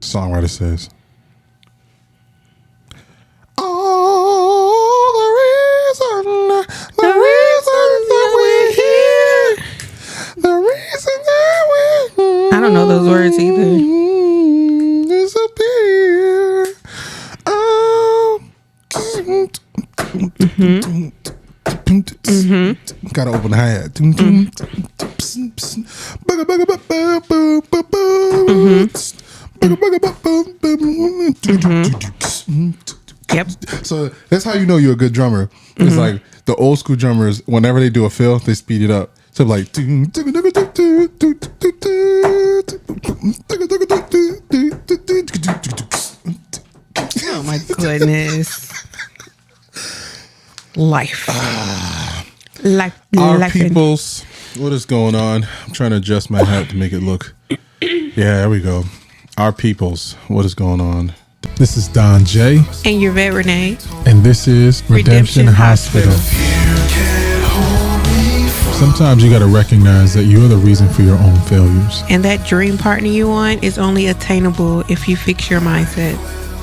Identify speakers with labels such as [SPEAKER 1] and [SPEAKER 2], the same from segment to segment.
[SPEAKER 1] Songwriter says, "Oh, the reason that we're here, the reason that we're here."
[SPEAKER 2] I don't know those words either.
[SPEAKER 1] Disappear. Oh. Gotta open the hi-hat.
[SPEAKER 2] Yep.
[SPEAKER 1] So that's how you know you're a good drummer. It's like the old school drummers, whenever they do a fill, they speed it up. So like,
[SPEAKER 2] oh my goodness. Life.
[SPEAKER 1] Our peoples, what is going on? I'm trying to adjust my hat to make it look. Yeah, there we go. Our peoples, what is going on? This is Don J.
[SPEAKER 2] And your vet Renee.
[SPEAKER 1] And this is Redemption Hospital. Sometimes you got to recognize that you're the reason for your own failures.
[SPEAKER 2] And that dream partner you want is only attainable if you fix your mindset.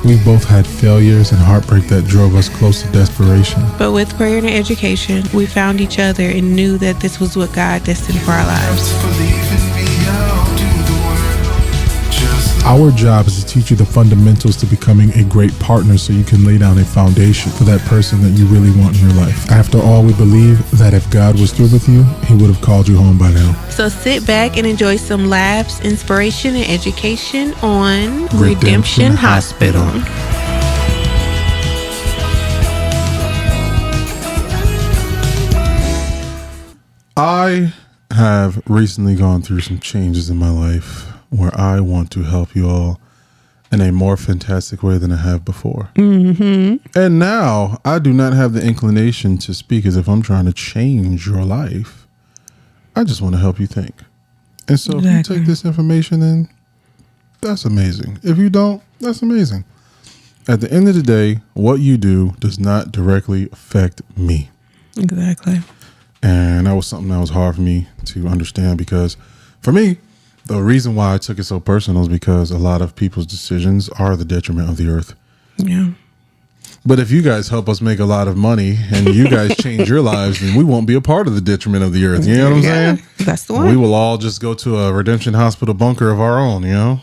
[SPEAKER 1] We both had failures and heartbreak that drove us close to desperation.
[SPEAKER 2] But with prayer and education, we found each other and knew that this was what God destined for our lives.
[SPEAKER 1] Our job is to teach you the fundamentals to becoming a great partner so you can lay down a foundation for that person that you really want in your life. After all, we believe that if God was through with you, he would have called you home by now.
[SPEAKER 2] So sit back and enjoy some laughs, inspiration, and education on Redemption Hospital.
[SPEAKER 1] I have recently gone through some changes in my life where I want to help you all in a more fantastic way than I have before. And now I do not have the inclination to speak as if I'm trying to change your life. I just want to help you think. And so if you take this information in, that's amazing. If you don't, that's amazing. At the end of the day, what you do does not directly affect me.
[SPEAKER 2] Exactly.
[SPEAKER 1] And that was something that was hard for me to understand because for me, the reason why I took it so personal is because a lot of people's decisions are the detriment of the earth.
[SPEAKER 2] Yeah.
[SPEAKER 1] But if you guys help us make a lot of money and you guys change your lives, then we won't be a part of the detriment of the earth. You know what I'm saying?
[SPEAKER 2] That's the one.
[SPEAKER 1] We will all just go to a Redemption Hospital bunker of our own, you know?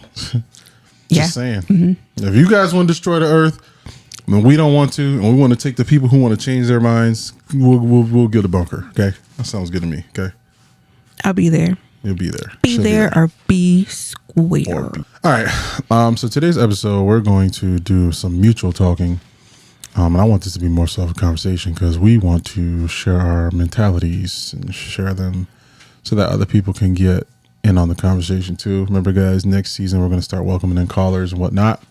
[SPEAKER 1] Just saying. If you guys want to destroy the earth, then we don't want to, and we want to take the people who want to change their minds, we'll get a bunker, okay? That sounds good to me, okay?
[SPEAKER 2] I'll be there.
[SPEAKER 1] You'll be there.
[SPEAKER 2] Be there or be square.
[SPEAKER 1] All right. So today's episode, we're going to do some mutual talking. And I want this to be more so of a conversation because we want to share our mentalities and share them so that other people can get in on the conversation too. Remember, guys, next season, we're going to start welcoming in callers and whatnot.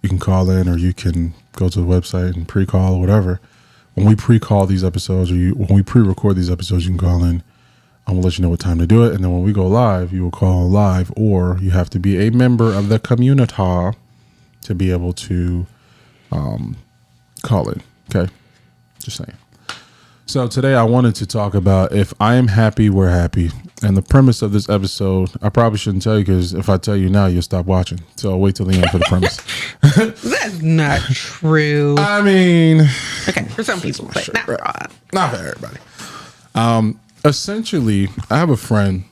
[SPEAKER 1] You can call in or you can go to the website and pre-call or whatever. When we pre-call these episodes or when we pre-record these episodes, you can call in. I'm going to let you know what time to do it. And then when we go live, you will call live or you have to be a member of the community to be able to call in. Okay. Just saying. So today I wanted to talk about if I am happy, we're happy. And the premise of this episode, I probably shouldn't tell you because if I tell you now, you'll stop watching. So I'll wait till the end for the premise.
[SPEAKER 2] That's not true.
[SPEAKER 1] I mean.
[SPEAKER 2] Okay, for some people, but not for all.
[SPEAKER 1] Not for everybody. Essentially, I have a friend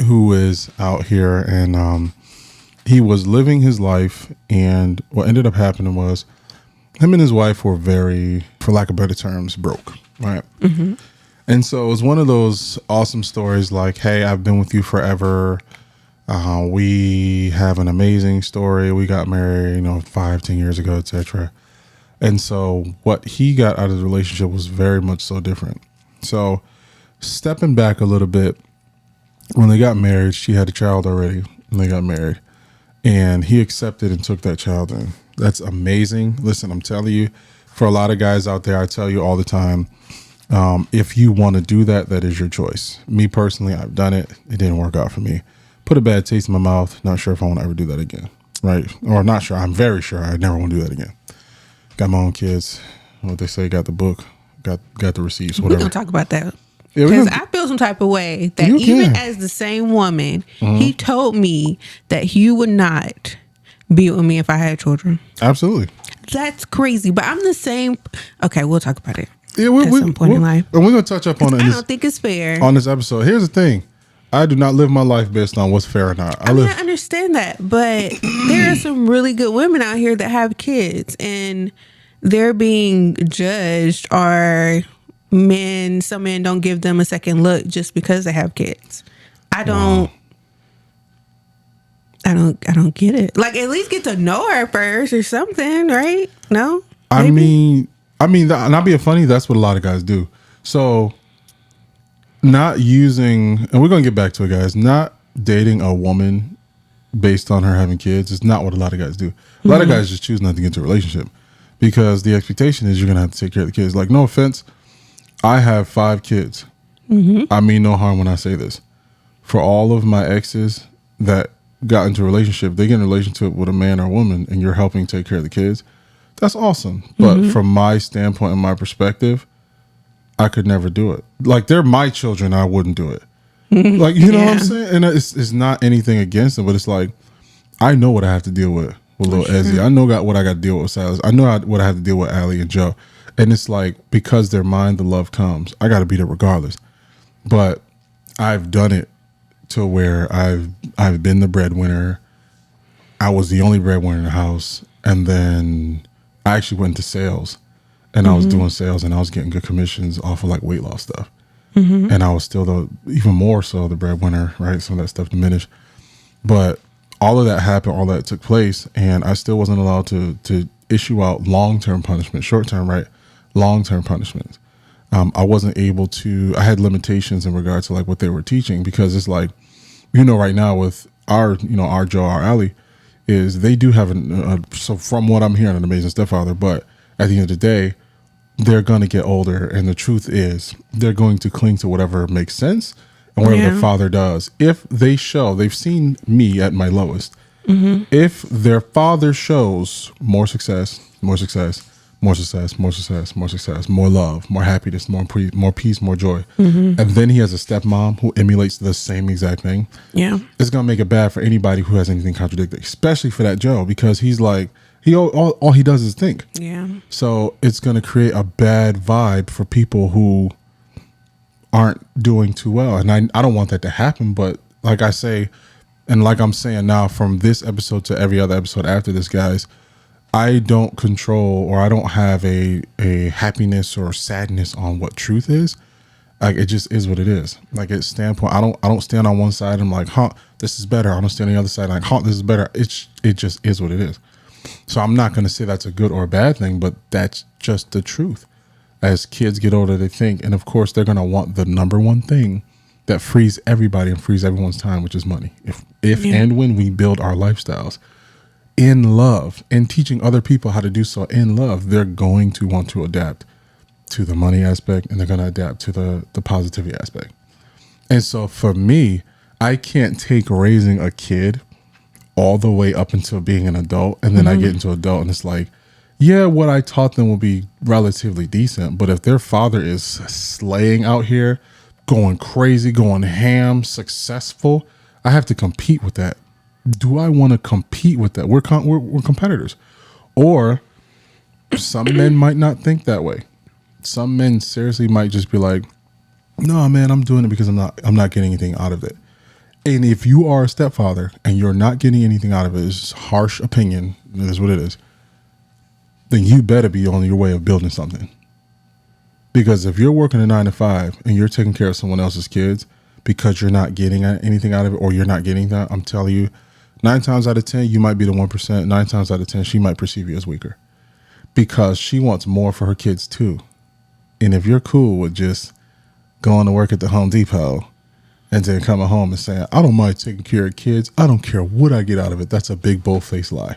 [SPEAKER 1] who is out here and he was living his life, and what ended up happening was him and his wife were very, for lack of better terms, broke, right? And so it was one of those awesome stories like, hey, I've been with you forever. We have an amazing story. We got married, 5-10 years ago, etc. And so what he got out of the relationship was very much so different. So stepping back a little bit, when they got married, she had a child already when they got married, and he accepted and took that child in. That's amazing. Listen, I'm telling you, for a lot of guys out there, I tell you all the time, if you want to do that, that is your choice. Me personally, I've done it. It didn't work out for me. Put a bad taste in my mouth. Not sure if I want to ever do that again. Right? Or not sure. I'm very sure I never want to do that again. Got my own kids. What they say, got the book, got the receipts, whatever.
[SPEAKER 2] We're going to talk about that.
[SPEAKER 1] Yeah,
[SPEAKER 2] because I feel some type of way that even as the same woman, he told me that you would not be with me if I had children.
[SPEAKER 1] Absolutely.
[SPEAKER 2] That's crazy. But I'm the same. Okay, we'll talk about it.
[SPEAKER 1] Yeah,
[SPEAKER 2] at some point in life.
[SPEAKER 1] And we're going to touch up on it.
[SPEAKER 2] I don't think it's fair.
[SPEAKER 1] On this episode. Here's the thing. I do not live my life based on what's fair or not.
[SPEAKER 2] I understand that. But there are some really good women out here that have kids. And they're being judged, or some men don't give them a second look just because they have kids. I don't get it. Like, at least get to know her first or something, right? No? Maybe? I mean, not being funny, that's what a lot of guys do. So, not using, and we're going to get back to it, guys, not dating a woman based on her having kids is not what a lot of guys do. A lot of guys just choose not to get into a relationship because the expectation is you're going to have to take care of the kids. Like, no offense, I have 5 kids. I mean no harm when I say this. For all of my exes that got into a relationship, they get in a relationship with a man or a woman and you're helping take care of the kids. That's awesome. But from my standpoint and my perspective, I could never do it. Like, they're my children, I wouldn't do it. Like, you know what I'm saying? And it's not anything against them, but it's like, I know what I have to deal with little Ezzy. I know what I got to deal with Silas. I know what I have to deal with Allie and Joe. And it's like, because they're mine, the love comes. I got to be there regardless. But I've done it to where I've been the breadwinner. I was the only breadwinner in the house. And then I actually went into sales. And I was doing sales and I was getting good commissions off of like weight loss stuff. And I was still even more so the breadwinner, right? Some of that stuff diminished. But all of that happened, all that took place, and I still wasn't allowed to issue out long-term punishment, short-term, right? Long-term punishments. I wasn't able to, I had limitations in regards to like what they were teaching, because it's like, right now with our Joe, our Allie, is they do have so from what I'm hearing, an amazing stepfather, but at the end of the day, they're going to get older, and the truth is they're going to cling to whatever makes sense and whatever their father does. If they've seen me at my lowest. If their father shows more success, more success, more success, more success, more success, more love, more happiness, more peace, more joy, and then he has a stepmom who emulates the same exact thing, it's going to make it bad for anybody who has anything contradictory, especially for that Joe, because he's like, all he does is think. So it's going to create a bad vibe for people who aren't doing too well. And I don't want that to happen. But like I say, and like I'm saying now, from this episode to every other episode after this, guys, I don't control, or I don't have a happiness or sadness on what truth is. Like, it just is what it is. Like, at standpoint, I don't stand on one side and I'm like, this is better. I don't stand on the other side and like, this is better. It just is what it is. So I'm not going to say that's a good or a bad thing, but that's just the truth. As kids get older, they think, and of course they're going to want the number one thing that frees everybody and frees everyone's time, which is money. If and when we build our lifestyles in love and teaching other people how to do so in love, they're going to want to adapt to the money aspect, and they're going to adapt to the positivity aspect. And so for me, I can't take raising a kid all the way up until being an adult, and then I get into adult and it's like, what I taught them will be relatively decent, but if their father is slaying out here, going crazy, going ham, successful, I have to compete with that. Do I want to compete with that? We're competitors. Or some men might not think that way. Some men seriously might just be like, no, man, I'm doing it because I'm not getting anything out of it. And if you are a stepfather and you're not getting anything out of it, it's just harsh opinion, it is what it is, then you better be on your way of building something. Because if you're working a 9 to 5 and you're taking care of someone else's kids because you're not getting anything out of it, or you're not getting that, I'm telling you, 9 times out of 10, you might be the 1%. 9 times out of 10, she might perceive you as weaker because she wants more for her kids too. And if you're cool with just going to work at the Home Depot and then coming home and saying, I don't mind taking care of kids, I don't care what I get out of it, that's a big bold-faced lie.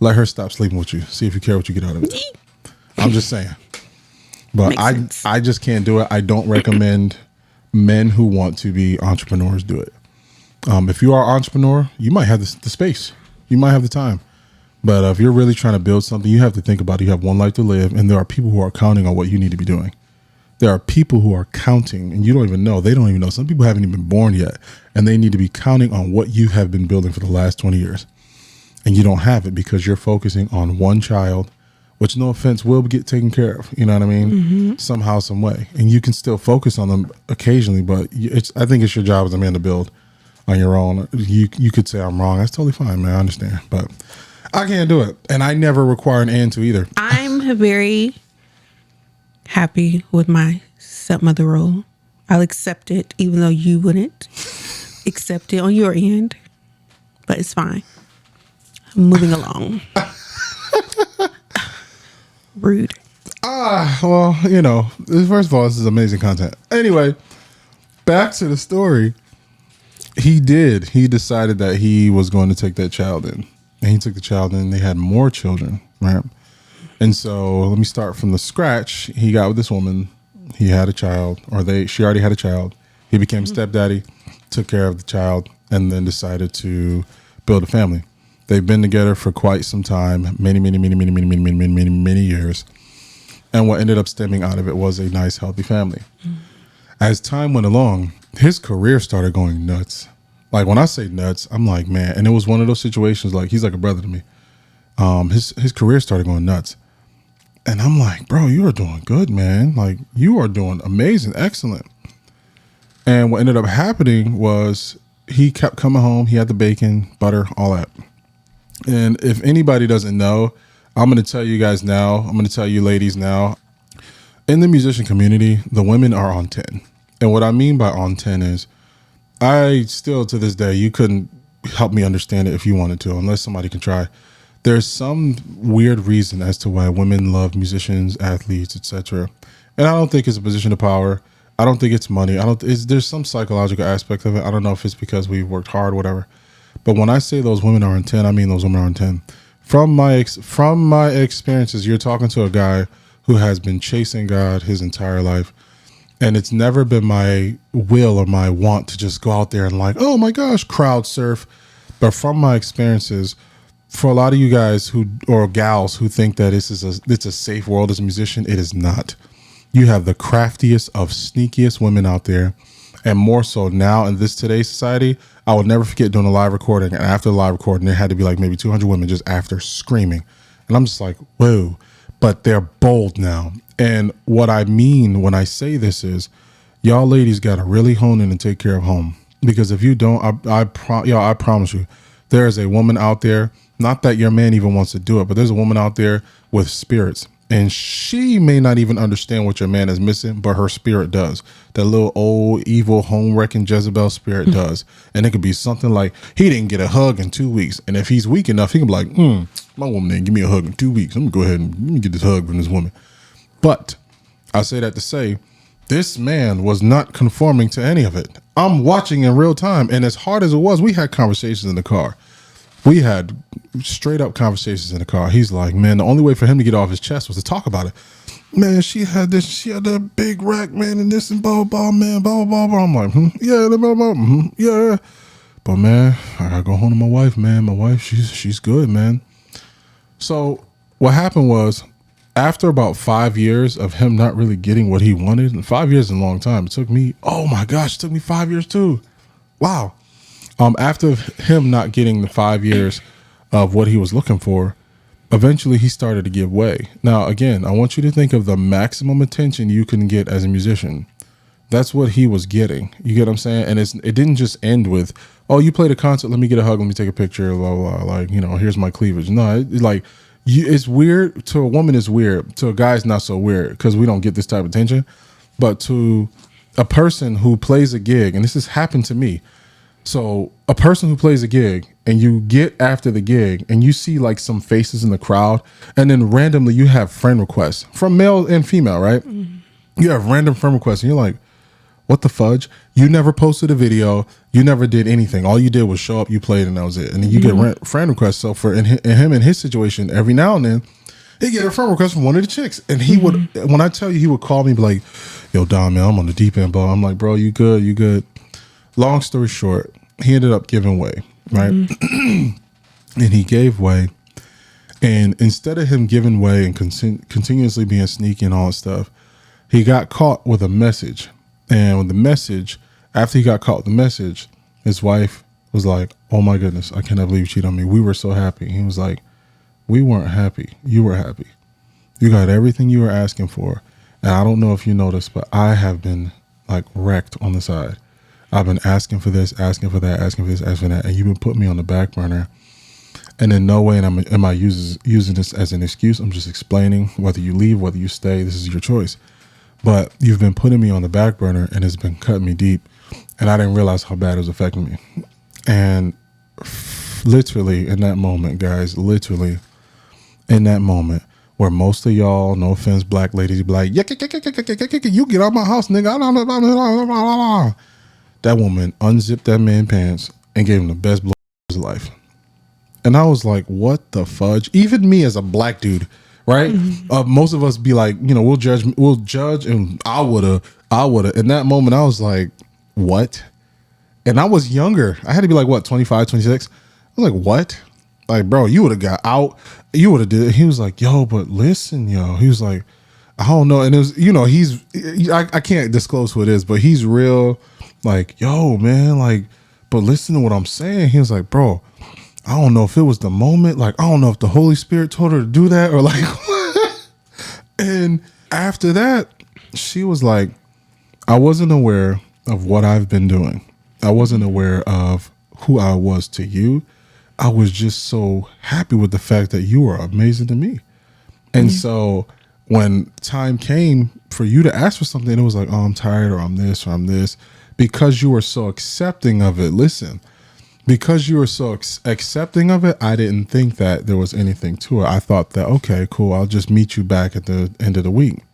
[SPEAKER 2] Let her stop sleeping with you. See if you care what you get out of it. I'm just saying. But I just can't do it. I don't recommend men who want to be entrepreneurs do it. If you are an entrepreneur, you might have the space. You might have the time. But if you're really trying to build something, you have to think about it. You have one life to live, and there are people who are counting on what you need to be doing. There are people who are counting, and you don't even know. They don't even know. Some people haven't even been born yet, and they need to be counting on what you have been building for the last 20 years.
[SPEAKER 1] and you don't have it because you're focusing on one child, which, no offense, will get taken care of. You know what I mean? Somehow, some way. And you can still focus on them occasionally, but I think it's your job as a man to build on your own. You could say I'm wrong. That's totally fine, man. I understand. But I can't do it. And I never require an and to either.
[SPEAKER 2] I'm very happy with my stepmother role. I'll accept it, even though you wouldn't accept it on your end. But it's fine. I'm moving along. Rude.
[SPEAKER 1] Well, you know, first of all, this is amazing content. Anyway, back to the story. He decided that he was going to take that child in. And he took the child in. They had more children, right? And so let me start from the scratch. He got with this woman. He had a child, she already had a child. He became stepdaddy, took care of the child, and then decided to build a family. They've been together for quite some time, many years. And what ended up stemming out of it was a nice, healthy family. As time went along, his career started going nuts. Like, when I say nuts, I'm like, man. And it was one of those situations, like, he's like a brother to me. His career started going nuts. And I'm like, bro, you are doing good, man. Like, you are doing amazing, excellent. And what ended up happening was he kept coming home. He had the bacon, butter, all that. And if anybody doesn't know, I'm going to tell you guys now. I'm going to tell you ladies now. In the musician community, the women are on 10. And what I mean by on 10 is, I still, to this day, you couldn't help me understand it if you wanted to, unless somebody can try. There's some weird reason as to why women love musicians, athletes, etc. And I don't think it's a position of power. I don't think it's money. There's some psychological aspect of it. I don't know if it's because we've worked hard, whatever. But when I say those women are on 10, I mean those women are on 10. From my experiences, you're talking to a guy who has been chasing God his entire life. And it's never been my will or my want to just go out there and like, oh my gosh, crowd surf. But from my experiences, for a lot of you guys or gals who think that it's a safe world as a musician, it is not. You have the craftiest of sneakiest women out there. And more so now in today's society, I will never forget doing a live recording. And after the live recording, there had to be like maybe 200 women just after screaming. And I'm just like, whoa. But they're bold now. And what I mean when I say this is, y'all ladies got to really hone in and take care of home. Because if you don't, I promise you, there is a woman out there. Not that your man even wants to do it, but there's a woman out there with spirits. And she may not even understand what your man is missing, but her spirit does. That little old, evil, home-wrecking Jezebel spirit does. And it could be something like, he didn't get a hug in 2 weeks. And if he's weak enough, he can be like, my woman didn't give me a hug in 2 weeks. I'm going to go ahead and let me get this hug from this woman. But I say that to say, this man was not conforming to any of it. I'm watching in real time. And as hard as it was, we had conversations in the car. We had straight up conversations in the car. He's like, man, the only way for him to get off his chest was to talk about it. Man, she had that big rack, man, and this and blah, blah, man, blah, blah, blah. I'm like, yeah, blah, blah, yeah. But man, I gotta go home to my wife, man. My wife, she's good, man. So what happened was, after about 5 years of him not really getting what he wanted, and 5 years is a long time. It took me, oh my gosh, it took me 5 years too. Wow. After him not getting the 5 years of what he was looking for, eventually he started to give way. Now, again, I want you to think of the maximum attention you can get as a musician. That's what he was getting. You get what I'm saying? And it didn't just end with, oh, you played a concert, let me get a hug, let me take a picture, blah, blah, blah. Like, here's my cleavage. No, it's weird. To a woman, it's weird. To a guy, it's not so weird because we don't get this type of attention. But to a person who plays a gig, and this has happened to me. So a person who plays a gig and you get after the gig and you see like some faces in the crowd, and then randomly you have friend requests from male and female, right? Mm-hmm. You have random friend requests and you're like, what the fudge? You never posted a video. You never did anything. All you did was show up, you played, and that was it. And then you get friend requests. So for in him in his situation, every now and then, he get a friend request from one of the chicks. And he would, when I tell you, he would call me and be like, yo, Dom, man, I'm on the deep end, bro. I'm like, bro, you good? You good? Long story short, he ended up giving way, right? And he gave way. And instead of him giving way and continuously being sneaky and all that stuff, he got caught with a message. And with the message, after he got caught with the message, his wife was like, oh my goodness, I cannot believe you cheated on me. We were so happy. He was like, we weren't happy. You were happy. You got everything you were asking for. And I don't know if you noticed, but I have been like wrecked on the side. I've been asking for this, asking for that, asking for this, asking for that. And you've been putting me on the back burner. And in no way am I using this as an excuse. I'm just explaining whether you leave, whether you stay, this is your choice. But you've been putting me on the back burner and it's been cutting me deep. And I didn't realize how bad it was affecting me. And literally in that moment, guys, literally in that moment where most of y'all, no offense, black ladies, be like, you get out my house, nigga. That woman unzipped that man's pants and gave him the best blow of his life. And I was like, what the fudge? Even me as a black dude, right? Mm-hmm. Most of us be like, we'll judge. And I woulda. In that moment, I was like, what? And I was younger. I had to be like, what, 25, 26? I was like, what? Like, bro, you would have got out. You would have did it. He was like, yo, but listen, yo. He was like, I don't know. And it was, I can't disclose who it is, but he's real like, yo, man, like, but listen to what I'm saying. He was like, bro, I don't know if it was the moment. Like, I don't know if the Holy Spirit told her to do that or like, and after that, she was like, I wasn't aware of what I've been doing. I wasn't aware of who I was to you. I was just so happy with the fact that you were amazing to me. And so when time came for you to ask for something, it was like, oh, I'm tired or I'm this or I'm this. Because you were so accepting of it. Listen, because you were so accepting of it, I didn't think that there was anything to it. I thought that, okay, cool, I'll just meet you back at the end of the week.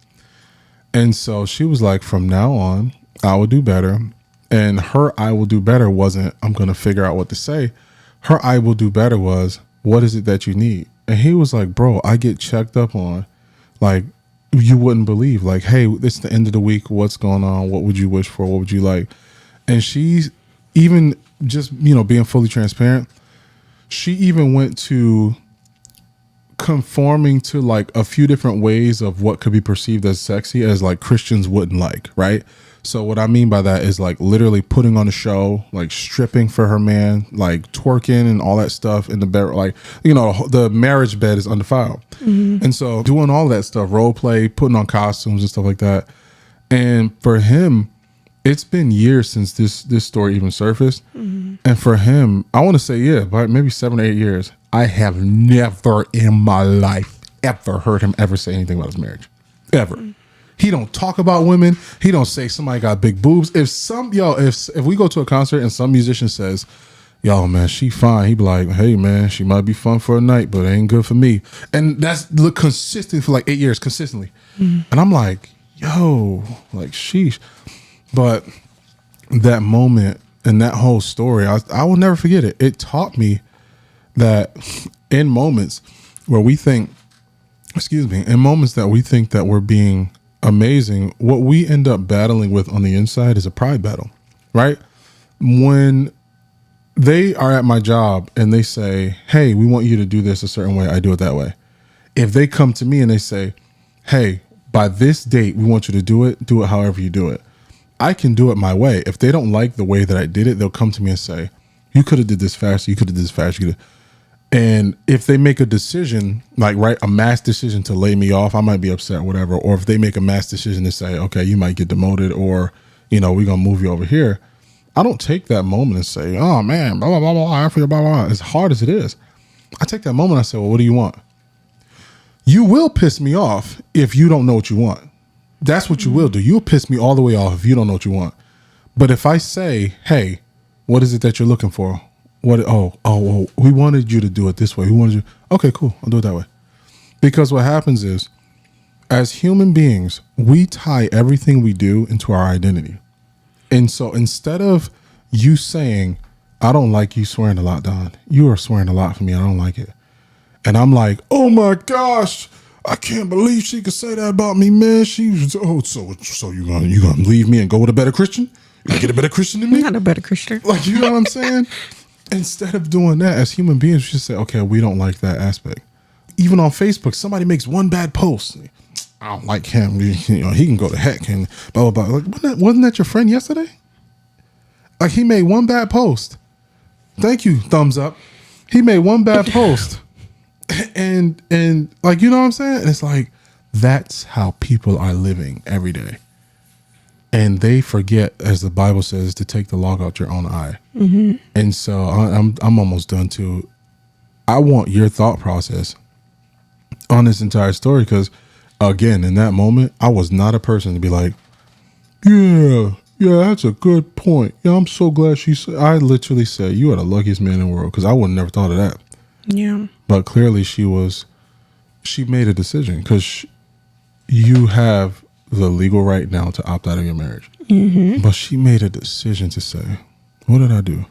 [SPEAKER 1] And so she was like, from now on, I will do better. And her I will do better wasn't, I'm going to figure out what to say. Her I will do better was, what is it that you need? And he was like, bro, I get checked up on. Like, you wouldn't believe. Like, hey, it's the end of the week. What's going on? What would you wish for? What would you like? And she's even just, being fully transparent, she even went to conforming to like a few different ways of what could be perceived as sexy as like Christians wouldn't like, right? So what I mean by that is like literally putting on a show, like stripping for her man, like twerking and all that stuff in the bed, like, the marriage bed is undefiled. Mm-hmm. And so doing all that stuff, role play, putting on costumes and stuff like that. And for him, it's been years since this story even surfaced. Mm-hmm. And for him, I want to say, maybe 7 or 8 years, I have never in my life ever heard him ever say anything about his marriage. Ever. Mm-hmm. He don't talk about women. He don't say somebody got big boobs. If we go to a concert and some musician says, yo, man, she fine, he be like, hey, man, she might be fun for a night, but it ain't good for me. And that's consistent for like 8 years, consistently. Mm-hmm. And I'm like, yo, like, sheesh. But that moment and that whole story, I will never forget it. It taught me that in moments where we think, in moments that we think that we're being amazing, what we end up battling with on the inside is a pride battle, right? When they are at my job and they say, hey, we want you to do this a certain way, I do it that way. If they come to me and they say, hey, by this date, we want you to do it however you do it, I can do it my way. If they don't like the way that I did it, they'll come to me and say, you could have did this faster, you could have did this faster. And if they make a decision, like, right, a mass decision to lay me off, I might be upset, whatever. Or if they make a mass decision to say, okay, you might get demoted, or, we're going to move you over here, I don't take that moment and say, oh, man, blah, blah, blah, blah, I feel blah, blah. As hard as it is, I take that moment and I say, well, what do you want? You will piss me off if you don't know what you want. That's what you will do. You'll piss me all the way off if you don't know what you want. But if I say, hey, what is it that you're looking for? Oh, we wanted you to do it this way. Okay, cool. I'll do it that way. Because what happens is, as human beings, we tie everything we do into our identity. And so instead of you saying, I don't like you swearing a lot, Don, you are swearing a lot for me, I don't like it. And I'm like, oh my gosh, I can't believe she could say that about me, man. So you gonna leave me and go with a better Christian? You gonna get a better Christian than me?
[SPEAKER 2] Not a better Christian.
[SPEAKER 1] Like, you know what I'm saying? Instead of doing that, as human beings, we should say, okay, we don't like that aspect. Even on Facebook, somebody makes one bad post. I don't like him. He can go to heck and blah, blah, blah. Like, wasn't that your friend yesterday? Like, he made one bad post. Thank you, thumbs up. He made one bad post. And like, you know what I'm saying? It's like, that's how people are living every day. And they forget, as the Bible says, to take the log out your own eye. Mm-hmm. And so I'm almost done too. I want your thought process on this entire story, because again, in that moment, I was not a person to be like, yeah, that's a good point. Yeah, I'm so glad she said. I literally said, you are the luckiest man in the world, because I would have never thought of that.
[SPEAKER 2] Yeah.
[SPEAKER 1] But clearly she made a decision, because you have the legal right now to opt out of your marriage. Mm-hmm. But she made a decision to say, what did I do?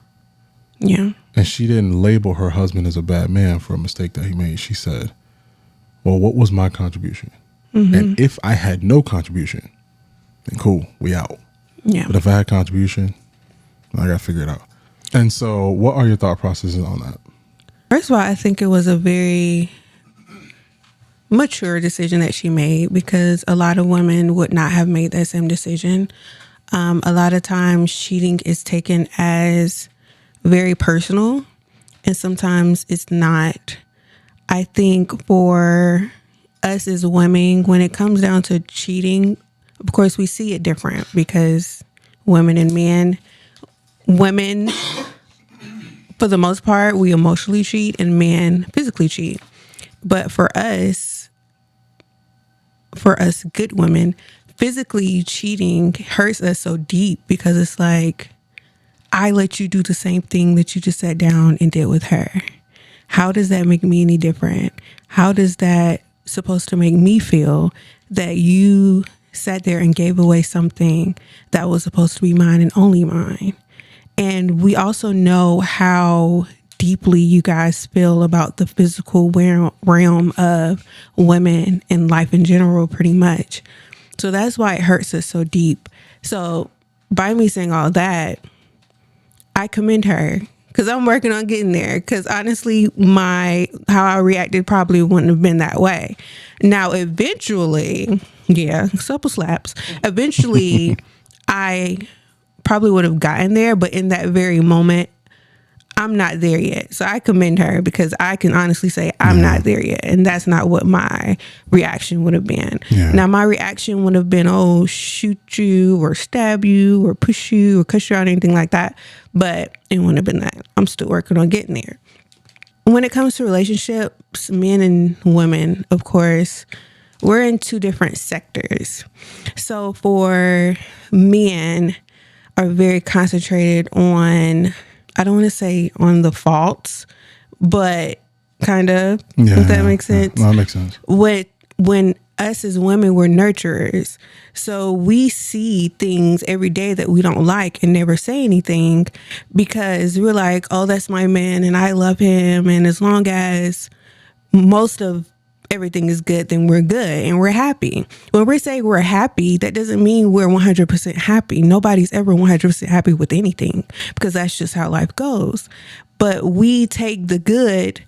[SPEAKER 2] Yeah.
[SPEAKER 1] And she didn't label her husband as a bad man for a mistake that he made. She said, well, what was my contribution? Mm-hmm. And if I had no contribution, then cool, we out.
[SPEAKER 2] Yeah.
[SPEAKER 1] But if I had contribution, I got to figure it out. And so what are your thought processes on that?
[SPEAKER 2] First of all, I think it was a very mature decision that she made, because a lot of women would not have made that same decision. A lot of times cheating is taken as very personal, and sometimes it's not. I think for us as women, when it comes down to cheating, of course we see it different, because women and men, women for the most part, we emotionally cheat, and men physically cheat. But for us good women, physically cheating hurts us so deep, because it's like, I let you do the same thing that you just sat down and did with her. How does that make me any different? How does that supposed to make me feel that you sat there and gave away something that was supposed to be mine and only mine? And we also know how deeply you guys feel about the physical realm of women and life in general, pretty much. So that's why it hurts us so deep. So by me saying all that, I commend her, because I'm working on getting there. Because honestly, how I reacted probably wouldn't have been that way. Now, eventually, supple slaps. Eventually, I probably would have gotten there, but in that very moment, I'm not there yet. So I commend her, because I can honestly say I'm not there yet. And that's not what my reaction would have been. Yeah. Now, my reaction would have been, oh, shoot you or stab you or push you or cuss you out, anything like that. But it wouldn't have been that. I'm still working on getting there. When it comes to relationships, men and women, of course, we're in two different sectors. So for men are very concentrated on, I don't want to say on the faults, but kind of, if that makes sense.
[SPEAKER 1] That makes sense.
[SPEAKER 2] When us as women, we're nurturers. So we see things every day that we don't like and never say anything, because we're like, oh, that's my man and I love him. And as long as most of everything is good, then we're good and we're happy. When we say we're happy, that doesn't mean we're 100% happy. Nobody's ever 100% happy with anything, because that's just how life goes. But we take the good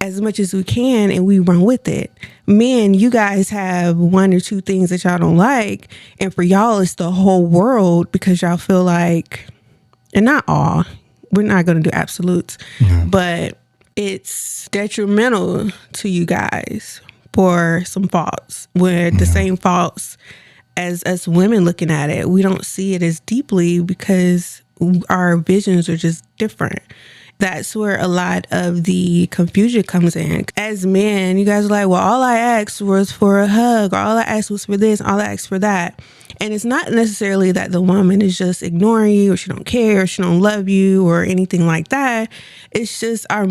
[SPEAKER 2] as much as we can and we run with it. Men, you guys have one or two things that y'all don't like, and for y'all it's the whole world, because y'all feel like, and not all, we're not going to do absolutes, but it's detrimental to you guys for some faults, where the same faults as us women looking at it, we don't see it as deeply, because our visions are just different. That's where a lot of the confusion comes in. As men, you guys are like, well, all I asked was for a hug, or all I asked was for this, all I asked for that. And it's not necessarily that the woman is just ignoring you, or she don't care, or she don't love you, or anything like that. It's just our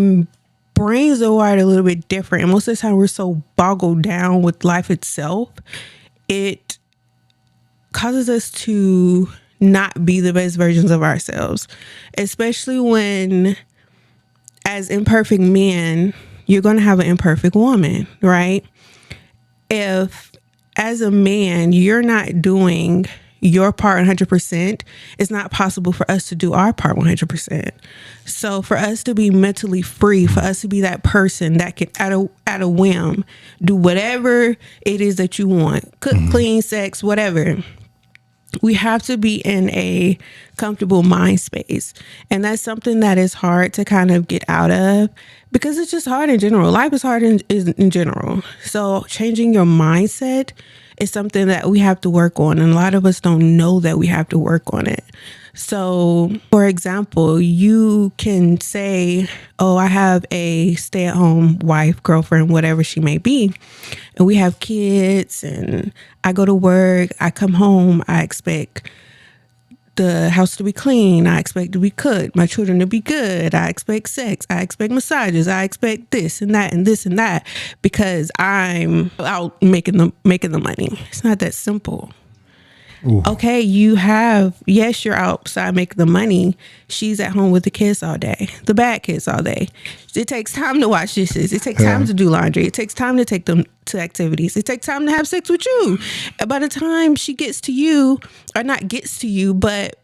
[SPEAKER 2] brains are wired a little bit different. And most of the time we're so boggled down with life itself, it causes us to not be the best versions of ourselves, especially when, as imperfect men, you're going to have an imperfect woman, right? If as a man, you're not doing your part 100%, it's not possible for us to do our part 100%. So for us to be mentally free, for us to be that person that can at a whim do whatever it is that you want, cook, clean, sex, whatever, We have to be in a comfortable mind space. And that's something that is hard to kind of get out of because it's just hard in general. Life is hard in general. So changing your mindset is something that we have to work on. And a lot of us don't know that we have to work on it. So, for example, you can say, oh, I have a stay-at-home wife, girlfriend, whatever she may be, and we have kids, and I go to work, I come home, I expect the house to be clean, I expect to be cooked, my children to be good, I expect sex, I expect massages, I expect this and that and this and that because I'm out making the money. It's not that simple. Ooh. Okay, yes, you're outside making the money. She's at home with the kids all day, the bad kids all day. It takes time to wash dishes. It takes time to do laundry. It takes time to take them to activities. It takes time to have sex with you. By the time she gets to you, or not gets to you, but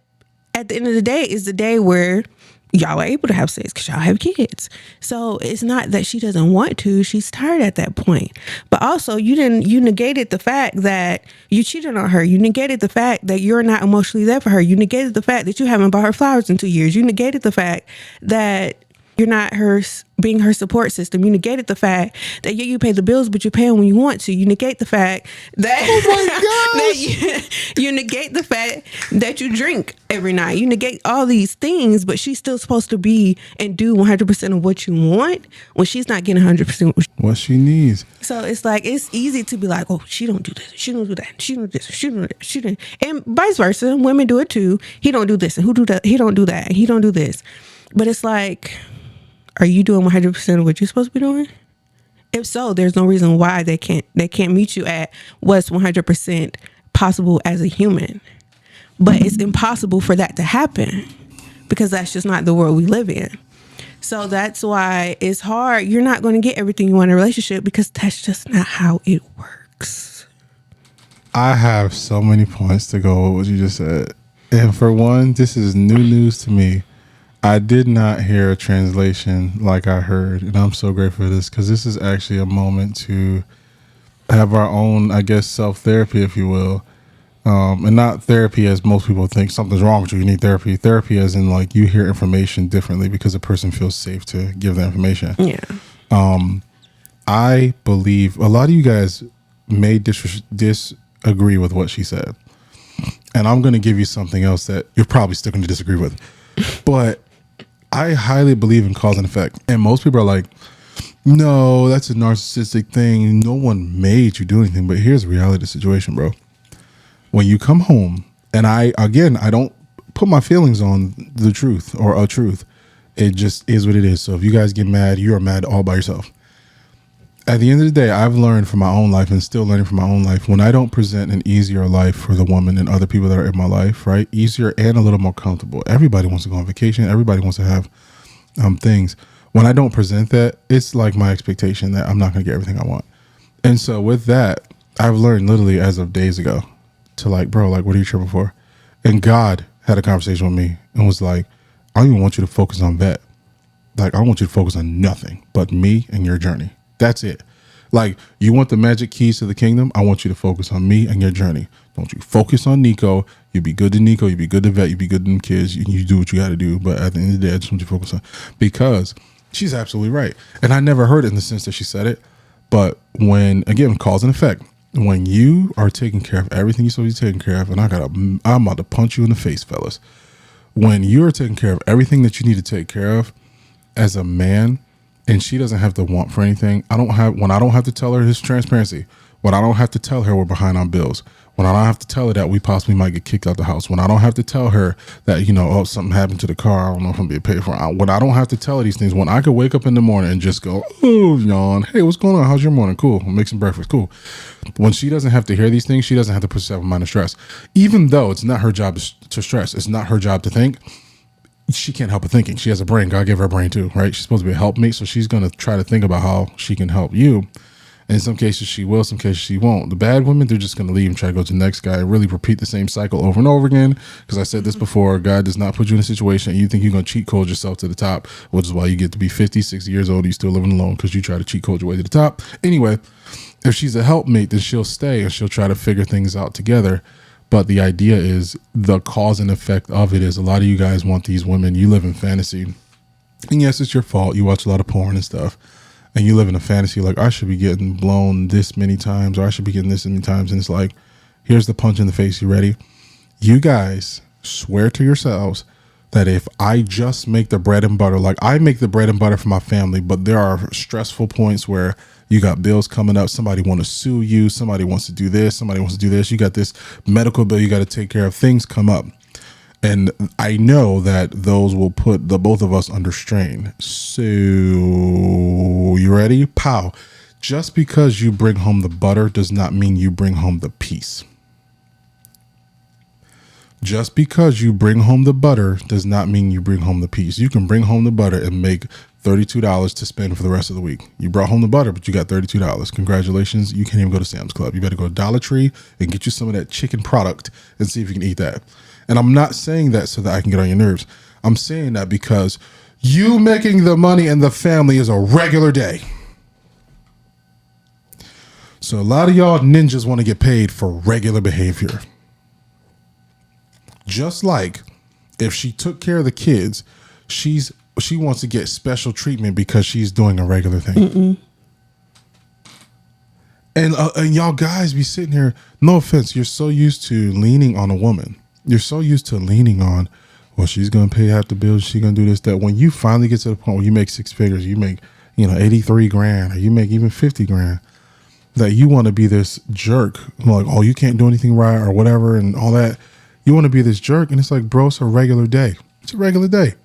[SPEAKER 2] at the end of the day is the day where y'all are able to have sex because y'all have kids. So it's not that she doesn't want to. She's tired at that point. But also you negated the fact that you cheated on her. You negated the fact that you're not emotionally there for her. You negated the fact that you haven't bought her flowers in 2 years. You negated the fact that you're not being her support system. You negated the fact that you pay the bills, but you pay them when you want to. You negate the fact that, that you negate the fact that you drink every night. You negate all these things, but she's still supposed to be and do 100% of what you want when she's not getting 100%
[SPEAKER 1] what she needs.
[SPEAKER 2] So it's like, it's easy to be like, oh, she don't do this, she don't do that, she don't do this, she don't do that, she don't. And vice versa, women do it too. He don't do this, and who do that? He don't do that, and he don't do this. But it's like, are you doing 100% of what you're supposed to be doing? If so, there's no reason why they can't meet you at what's 100% possible as a human. But it's impossible for that to happen because that's just not the world we live in. So that's why it's hard. You're not going to get everything you want in a relationship because that's just not how it works.
[SPEAKER 1] I have so many points to go with what you just said. And for one, this is new news to me. I did not hear a translation like I heard, and I'm so grateful for this because this is actually a moment to have our own, I guess, self-therapy, if you will. And not therapy as most people think something's wrong with you, you need therapy. Therapy as in like you hear information differently because a person feels safe to give the information.
[SPEAKER 2] Yeah.
[SPEAKER 1] I believe a lot of you guys may disagree with what she said. And I'm going to give you something else that you're probably still going to disagree with. But I highly believe in cause and effect. And most people are like, no, that's a narcissistic thing. No one made you do anything. But here's the reality of the situation, bro. When you come home, and I don't put my feelings on the truth or a truth. It just is what it is. So if you guys get mad, you are mad all by yourself. At the end of the day, I've learned from my own life and still learning from my own life. When I don't present an easier life for the woman and other people that are in my life, right? Easier and a little more comfortable. Everybody wants to go on vacation. Everybody wants to have things. When I don't present that, it's like my expectation that I'm not going to get everything I want. And so with that, I've learned literally as of days ago to like, bro, like, what are you tripping for? And God had a conversation with me and was like, I don't even want you to focus on that. Like, I don't want you to focus on nothing but me and your journey. That's it. Like, you want the magic keys to the kingdom? I want you to focus on me and your journey. Don't you focus on Nico. You be good to Nico. You be good to Vet. You be good to them kids. You do what you got to do. But at the end of the day, I just want you to focus on, because she's absolutely right. And I never heard it in the sense that she said it. But when, again, cause and effect, when you are taking care of everything you're supposed to be taking care of, and I'm about to punch you in the face, fellas. When you're taking care of everything that you need to take care of as a man, and she doesn't have to want for anything. When I don't have to tell her his transparency, when I don't have to tell her we're behind on bills, when I don't have to tell her that we possibly might get kicked out the house, when I don't have to tell her that, oh, something happened to the car, I don't know if I'm being paid for it. When I don't have to tell her these things, when I could wake up in the morning and just go, oh, yawn, hey, what's going on? How's your morning? Cool. I'll make some breakfast. Cool. When she doesn't have to hear these things, she doesn't have to put herself in mind of stress. Even though it's not her job to stress, it's not her job to think. She can't help but thinking. She has a brain. God gave her a brain too, right? She's supposed to be a helpmate, so she's going to try to think about how she can help you. And in some cases she will, some cases she won't. The bad women, they're just going to leave and try to go to the next guy and really repeat the same cycle over and over again. Because I said this before, God does not put you in a situation and you think you're going to cheat code yourself to the top, which is why you get to be 50, 60 years old and you're still living alone because you try to cheat code your way to the top. Anyway, if she's a helpmate, then she'll stay and she'll try to figure things out together. But the idea is the cause and effect of it is a lot of you guys want these women. You live in fantasy. And yes, it's your fault. You watch a lot of porn and stuff. And you live in a fantasy like, I should be getting blown this many times, or I should be getting this many times. And it's like, here's the punch in the face. You ready? You guys swear to yourselves that if I just make the bread and butter, like I make the bread and butter for my family, but there are stressful points where you got bills coming up. Somebody want to sue you. Somebody wants to do this. Somebody wants to do this. You got this medical bill you got to take care of. Things come up. And I know that those will put the both of us under strain. So you ready? Pow. Just because you bring home the butter does not mean you bring home the peace. Just because you bring home the butter does not mean you bring home the peace. You can bring home the butter and make $32 to spend for the rest of the week. You brought home the butter, but you got $32. Congratulations. You can't even go to Sam's Club. You better go to Dollar Tree and get you some of that chicken product and see if you can eat that. And I'm not saying that so that I can get on your nerves. I'm saying that because you making the money and the family is a regular day. So a lot of y'all ninjas want to get paid for regular behavior. Just like if she took care of the kids, she wants to get special treatment because she's doing a regular thing. And y'all guys be sitting here, no offense, you're so used to leaning on a woman. You're so used to leaning on, well, she's going to pay half the bills. She's going to do this, that. When you finally get to the point where you make six figures, you make, 83 grand, or you make even 50 grand, that you want to be this jerk. Like, oh, you can't do anything right or whatever and all that. You want to be this jerk. And it's like, bro, it's a regular day. It's a regular day.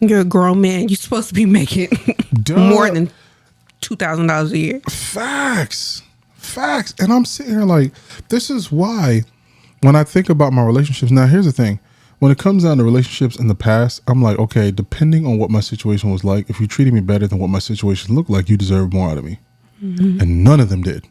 [SPEAKER 2] You're a grown man. You're supposed to be making more than $2,000 a year.
[SPEAKER 1] Facts. And I'm sitting here like, this is why when I think about my relationships, now here's the thing. When it comes down to relationships in the past, I'm like, okay, depending on what my situation was like, if you treated me better than what my situation looked like, you deserve more out of me. Mm-hmm. And none of them did,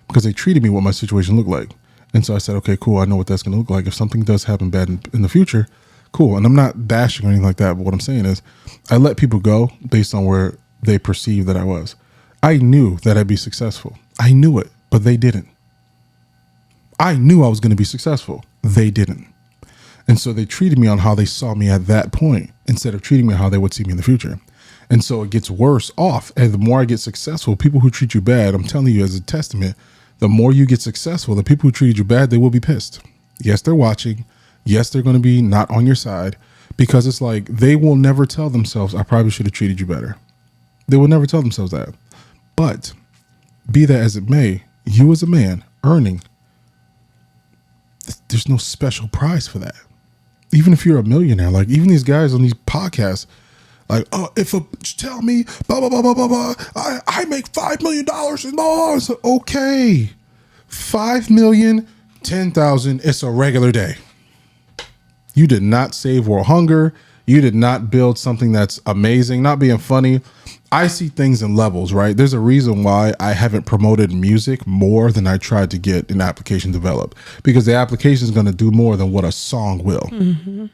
[SPEAKER 1] because they treated me what my situation looked like. And so I said, okay, cool. I know what that's going to look like. If something does happen bad in the future, cool. And I'm not bashing or anything like that. But what I'm saying is I let people go based on where they perceived that I was. I knew that I'd be successful. I knew it, but they didn't. I knew I was going to be successful. They didn't. And so they treated me on how they saw me at that point instead of treating me how they would see me in the future. And so it gets worse off. And the more I get successful, people who treat you bad, I'm telling you as a testament, the more you get successful, the people who treated you bad, they will be pissed. Yes, they're watching. Yes, they're going to be not on your side, because it's like they will never tell themselves, I probably should have treated you better. They will never tell themselves that. But be that as it may, you as a man earning, there's no special prize for that. Even if you're a millionaire, like even these guys on these podcasts, like, oh, tell me, blah, blah, blah, blah, blah, blah, I make $5 million and all. So, okay, 5 million, 10,000. It's a regular day. You did not save world hunger. You did not build something that's amazing. Not being funny. I see things in levels, right? There's a reason why I haven't promoted music more than I tried to get an application developed, because the application is going to do more than what a song will. Mm-hmm.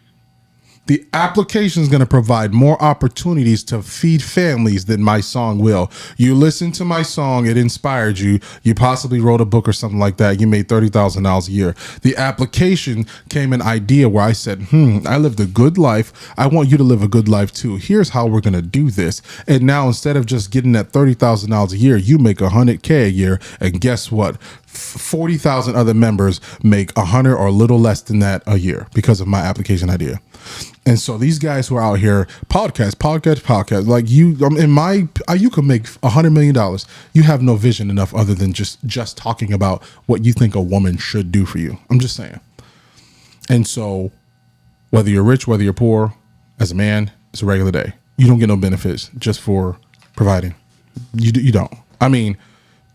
[SPEAKER 1] The application is going to provide more opportunities to feed families than my song will. You listened to my song, it inspired you. You possibly wrote a book or something like that. You made $30,000 a year. The application came an idea where I said, I lived a good life. I want you to live a good life too. Here's how we're going to do this. And now instead of just getting that $30,000 a year, you make $100K a year. And guess what? 40,000 other members make 100 or a little less than that a year because of my application idea. And so these guys who are out here, podcast, like you, you can make $100 million. You have no vision enough other than just talking about what you think a woman should do for you. I'm just saying. And so whether you're rich, whether you're poor, as a man, it's a regular day. You don't get no benefits just for providing. You don't. I mean,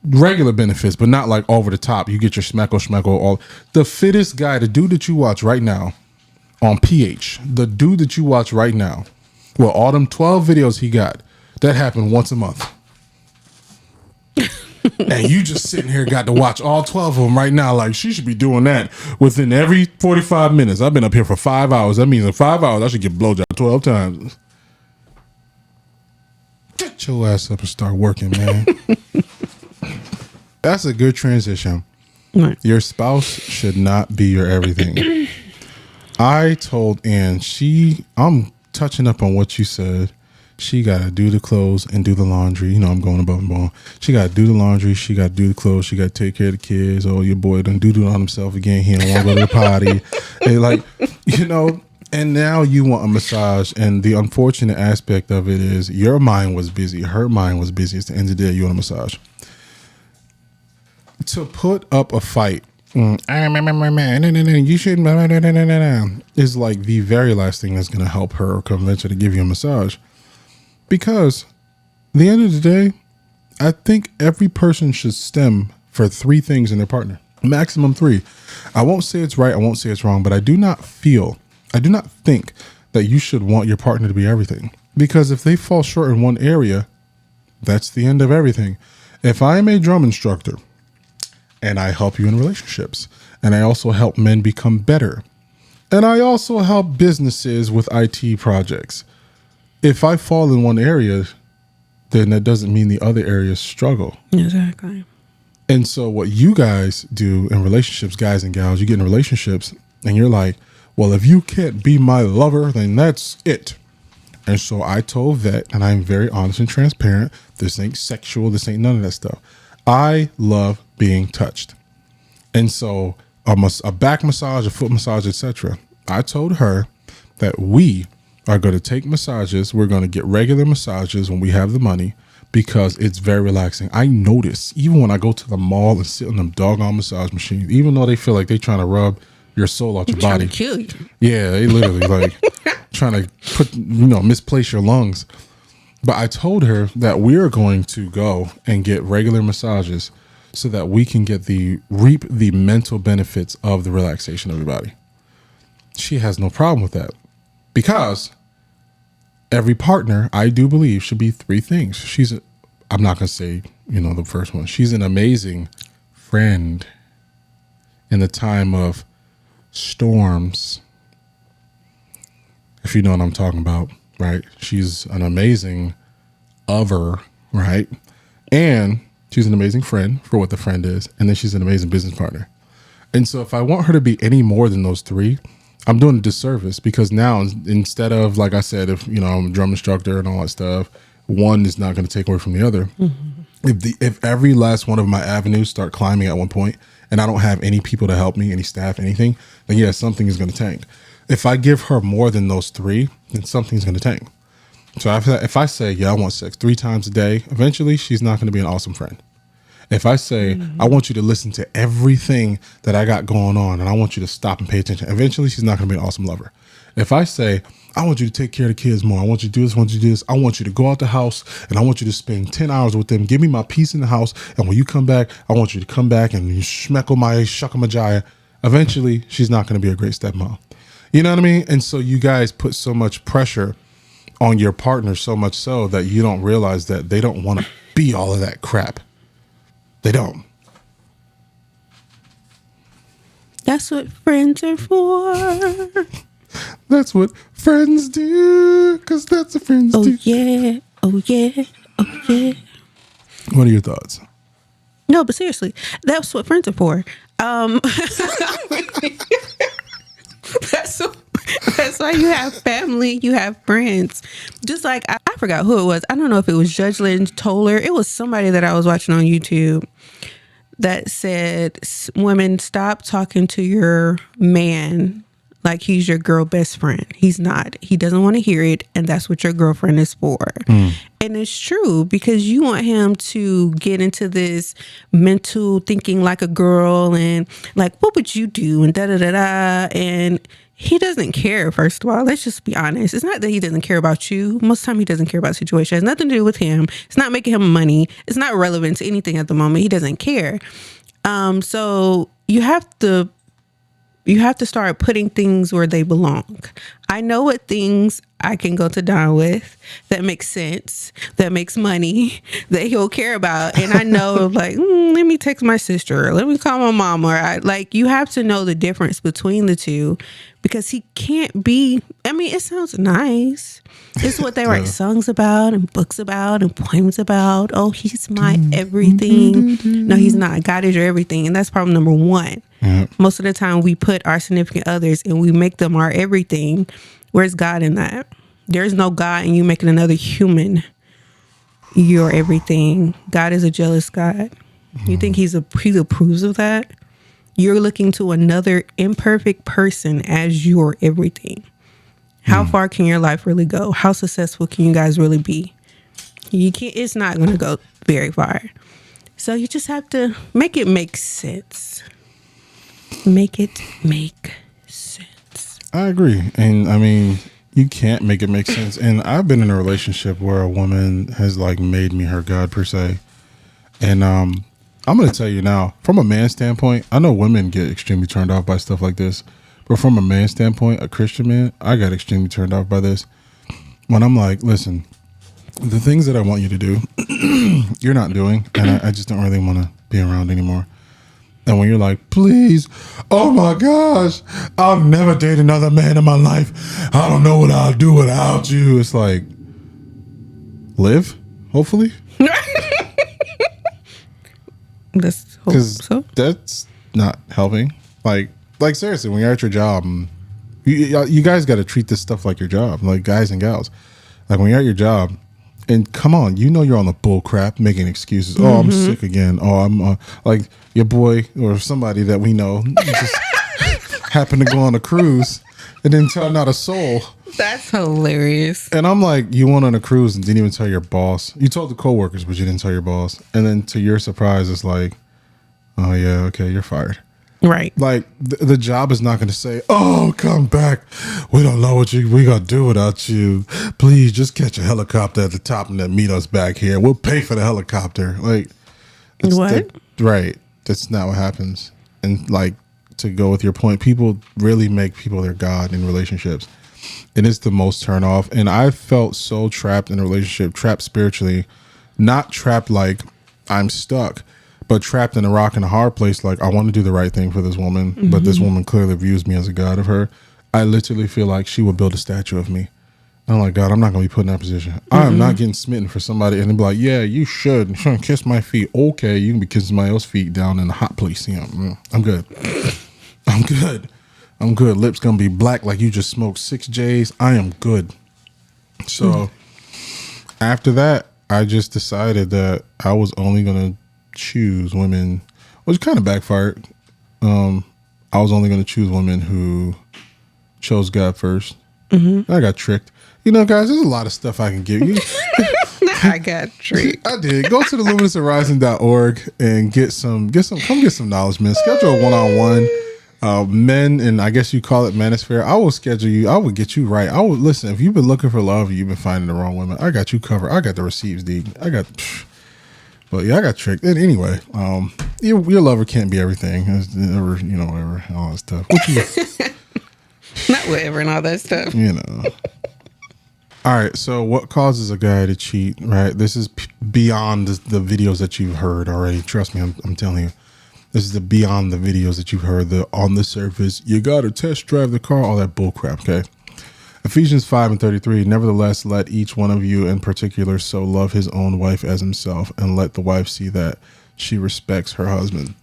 [SPEAKER 1] regular benefits, but not like over the top. You get your schmeckle, all. The fittest guy, the dude that you watch right now on PH, the dude that you watch right now, well, all them 12 videos he got, that happened once a month. And you just sitting here got to watch all 12 of them right now. Like, she should be doing that within every 45 minutes. I've been up here for 5 hours. That means in 5 hours, I should get blowjob 12 times. Get your ass up and start working, man. That's a good transition.
[SPEAKER 2] Right.
[SPEAKER 1] Your spouse should not be your everything. I told Ann, I'm touching up on what you said. She got to do the clothes and do the laundry. You know, I'm going above and beyond. She got to do the laundry. She got to do the clothes. She got to take care of the kids. Oh, your boy done doo-doo on himself again. He don't want to go to the potty. And like, you know, and now you want a massage. And the unfortunate aspect of it is your mind was busy. Her mind was busy. At the end of the day, you want a massage. To put up a fight, you shouldn't, is like the very last thing that's going to help her or convince her to give you a massage. Because at the end of the day, I think every person should stem for 3 things in their partner. Maximum 3. I won't say it's right. I won't say it's wrong, but I do not think that you should want your partner to be everything. Because if they fall short in one area, that's the end of everything. If I am a drum instructor and I help you in relationships, and I also help men become better, and I also help businesses with IT projects, if I fall in one area, then that doesn't mean the other areas struggle.
[SPEAKER 2] Exactly.
[SPEAKER 1] And so what you guys do in relationships, guys and gals, you get in relationships and you're like, well, if you can't be my lover, then that's it. And so I told Vet, and I'm very honest and transparent, this ain't sexual, this ain't none of that stuff. I love being touched. And so a back massage, a foot massage, etc. I told her that we are going to take massages. We're going to get regular massages when we have the money, because it's very relaxing. I notice even when I go to the mall and sit on them doggone massage machines, even though they feel like they're trying to rub your soul out your body.
[SPEAKER 2] Kill you.
[SPEAKER 1] Yeah, they literally like trying to misplace your lungs. But I told her that we're going to go and get regular massages so that we can reap the mental benefits of the relaxation of your body. She has no problem with that, because every partner, I do believe, should be 3 things. I'm not going to say, the first one. She's an amazing friend in the time of storms, if you know what I'm talking about, right? She's an amazing other, right? And she's an amazing friend for what the friend is. And then she's an amazing business partner. And so if I want her to be any more than those 3, I'm doing a disservice, because now instead of, like I said, if I'm a drum instructor and all that stuff, one is not going to take away from the other. Mm-hmm. If every last one of my avenues start climbing at one point and I don't have any people to help me, any staff, anything, then yeah, something is going to tank. If I give her more than those 3, then something's going to tank. So if I say, I want sex 3 times a day, eventually she's not going to be an awesome friend. If I say, I want you to listen to everything that I got going on and I want you to stop and pay attention, eventually she's not going to be an awesome lover. If I say, I want you to take care of the kids more, I want you to do this, I want you to do this, I want you to go out the house and I want you to spend 10 hours with them, give me my peace in the house, and when you come back, I want you to come back and you schmeckle my shuckamajaya, eventually she's not going to be a great stepmom. You know what I mean? And so you guys put so much pressure on your partner, so much so that you don't realize that they don't want to be all of that crap. They don't.
[SPEAKER 2] That's what friends are for.
[SPEAKER 1] That's what friends do, because that's what friends do.
[SPEAKER 2] Yeah. Oh, yeah. Oh, yeah.
[SPEAKER 1] What are your thoughts?
[SPEAKER 2] No, but seriously, that's what friends are for. That's why you have family, you have friends. Just like, I forgot who it was. I don't know if it was Judge Lynn Toller. It was somebody that I was watching on YouTube that said, women, stop talking to your man like he's your girl best friend. He's not. He doesn't want to hear it, and that's what your girlfriend is for. And it's true, because you want him to get into this mental thinking like a girl and like, what would you do? And da-da-da-da. And he doesn't care, first of all. Let's just be honest. It's not that he doesn't care about you. Most of the time he doesn't care about the situation. It has nothing to do with him. It's not making him money. It's not relevant to anything at the moment. He doesn't care. So you have to You have to start putting things where they belong. I know what things I can go to Don with that makes sense, that makes money, that he'll care about. And I know, like, let me text my sister, or let me call my mom. Or you have to know the difference between the two, because he can't be, I mean, it sounds nice. It's what they write songs about and books about and poems about. Oh, he's my everything. No, he's not. God is your everything. And that's problem number one. Yep. Most of the time we put our significant others and we make them our everything. Where's God in that? There's no God in you making another human your everything. God is a jealous God. You think he approves of that? You're looking to another imperfect person as your everything. How far can your life really go? How successful can you guys really be? You can't. It's not going to go very far. So you just have to make it make sense. Make it make sense.
[SPEAKER 1] I agree. And I mean, you can't make it make sense. And I've been in a relationship where a woman has like made me her God per se. And I'm going to tell you now, from a man's standpoint, I know women get extremely turned off by stuff like this. But from a man's standpoint, a Christian man, I got extremely turned off by this. When I'm like, listen, the things that I want you to do, you're not doing. And I just don't really want to be around anymore. And when you're like, please, oh my gosh, I'll never date another man in my life. I don't know what I'll do without you. It's like, live, hopefully.
[SPEAKER 2] Let's hope so.
[SPEAKER 1] That's not helping. Like seriously, when you're at your job, you guys got to treat this stuff like your job, like guys and gals. Like when you're at your job, and come on, you know you're on the bull crap, making excuses. Oh, I'm sick again. Oh, I'm like your boy or somebody that we know just happened to go on a cruise and didn't tell not a soul.
[SPEAKER 2] That's hilarious.
[SPEAKER 1] And I'm like, you went on a cruise and didn't even tell your boss. You told the coworkers, but you didn't tell your boss. And then to your surprise, it's like, oh yeah, okay, you're fired.
[SPEAKER 2] Right.
[SPEAKER 1] Like the job is not going to say, oh, come back. We don't know what we got to do without you. Please just catch a helicopter at the top and then meet us back here. We'll pay for the helicopter. Like,
[SPEAKER 2] what?
[SPEAKER 1] Right. That's not what happens. And like, to go with your point, people really make people their God in relationships. And it's the most turn off. And I felt so trapped in a relationship, trapped spiritually, not trapped like I'm stuck, but trapped in a rock and a hard place. Like, I want to do the right thing for this woman, but this woman clearly views me as a god of her. I literally feel like she would build a statue of me. And I'm like, God, I'm not going to be put in that position. I am not getting smitten for somebody. And they'd be like, yeah, you should. You shouldn't kiss my feet. Okay, you can be kissing somebody else's feet down in the hot place. Yeah, I'm good. I'm good. I'm good. Lips going to be black like you just smoked 6 J's. I am good. So after that, I just decided that I was only going to choose women, which kind of backfired. I was only going to choose women who chose God first. I got tricked. You know, guys, there's a lot of stuff I can give you.
[SPEAKER 2] I got tricked.
[SPEAKER 1] I did. Go to the luminoushorizon.org and get some knowledge, man. Schedule a one-on-one. Men, and I guess you call it manosphere. I will schedule you. I will get you right. I will listen. If you've been looking for love, you've been finding the wrong women. I got you covered. I got the receipts, dude. But yeah, I got tricked. And anyway, your lover can't be everything. Whatever, all that stuff.
[SPEAKER 2] Not whatever and all that stuff.
[SPEAKER 1] You know. All right. So, what causes a guy to cheat? Right. This is beyond the videos that you've heard already. Trust me, I'm telling you. This is beyond the videos that you've heard. The on the surface, you got to test drive the car, all that bull crap. Okay. Ephesians 5:33. Nevertheless, let each one of you in particular so love his own wife as himself, and let the wife see that she respects her husband.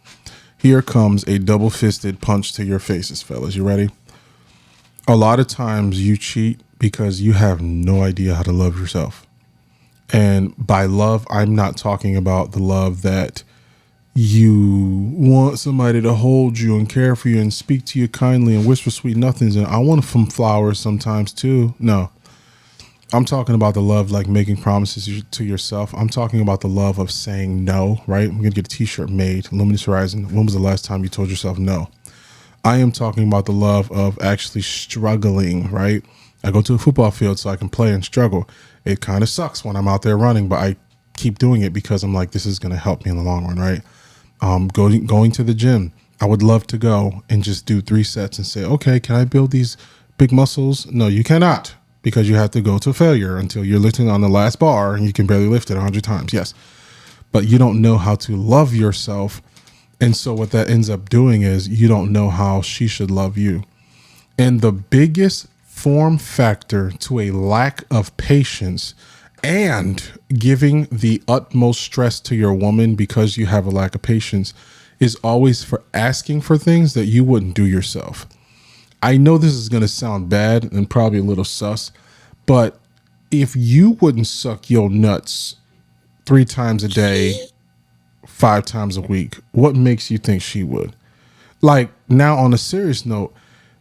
[SPEAKER 1] Here comes a double-fisted punch to your faces, fellas. You ready? A lot of times you cheat because you have no idea how to love yourself. And by love, I'm not talking about the love that you want somebody to hold you and care for you and speak to you kindly and whisper sweet nothings. And I want some flowers sometimes too. No, I'm talking about the love, like making promises to yourself. I'm talking about the love of saying no, right? I'm going to get a t-shirt made. Luminous Horizon. When was the last time you told yourself no? I am talking about the love of actually struggling, right? I go to a football field so I can play and struggle. It kind of sucks when I'm out there running, but I keep doing it because I'm like, this is going to help me in the long run, right? Going to the gym. I would love to go and just do 3 sets and say, okay, can I build these big muscles? No, you cannot, because you have to go to failure until you're lifting on the last bar and you can barely lift it 100 times. Yes. But you don't know how to love yourself. And so what that ends up doing is you don't know how she should love you. And the biggest form factor to a lack of patience and giving the utmost stress to your woman because you have a lack of patience is always for asking for things that you wouldn't do yourself. I know this is going to sound bad and probably a little sus, but if you wouldn't suck your nuts 3 times a day, 5 times a week, what makes you think she would? Like, now on a serious note,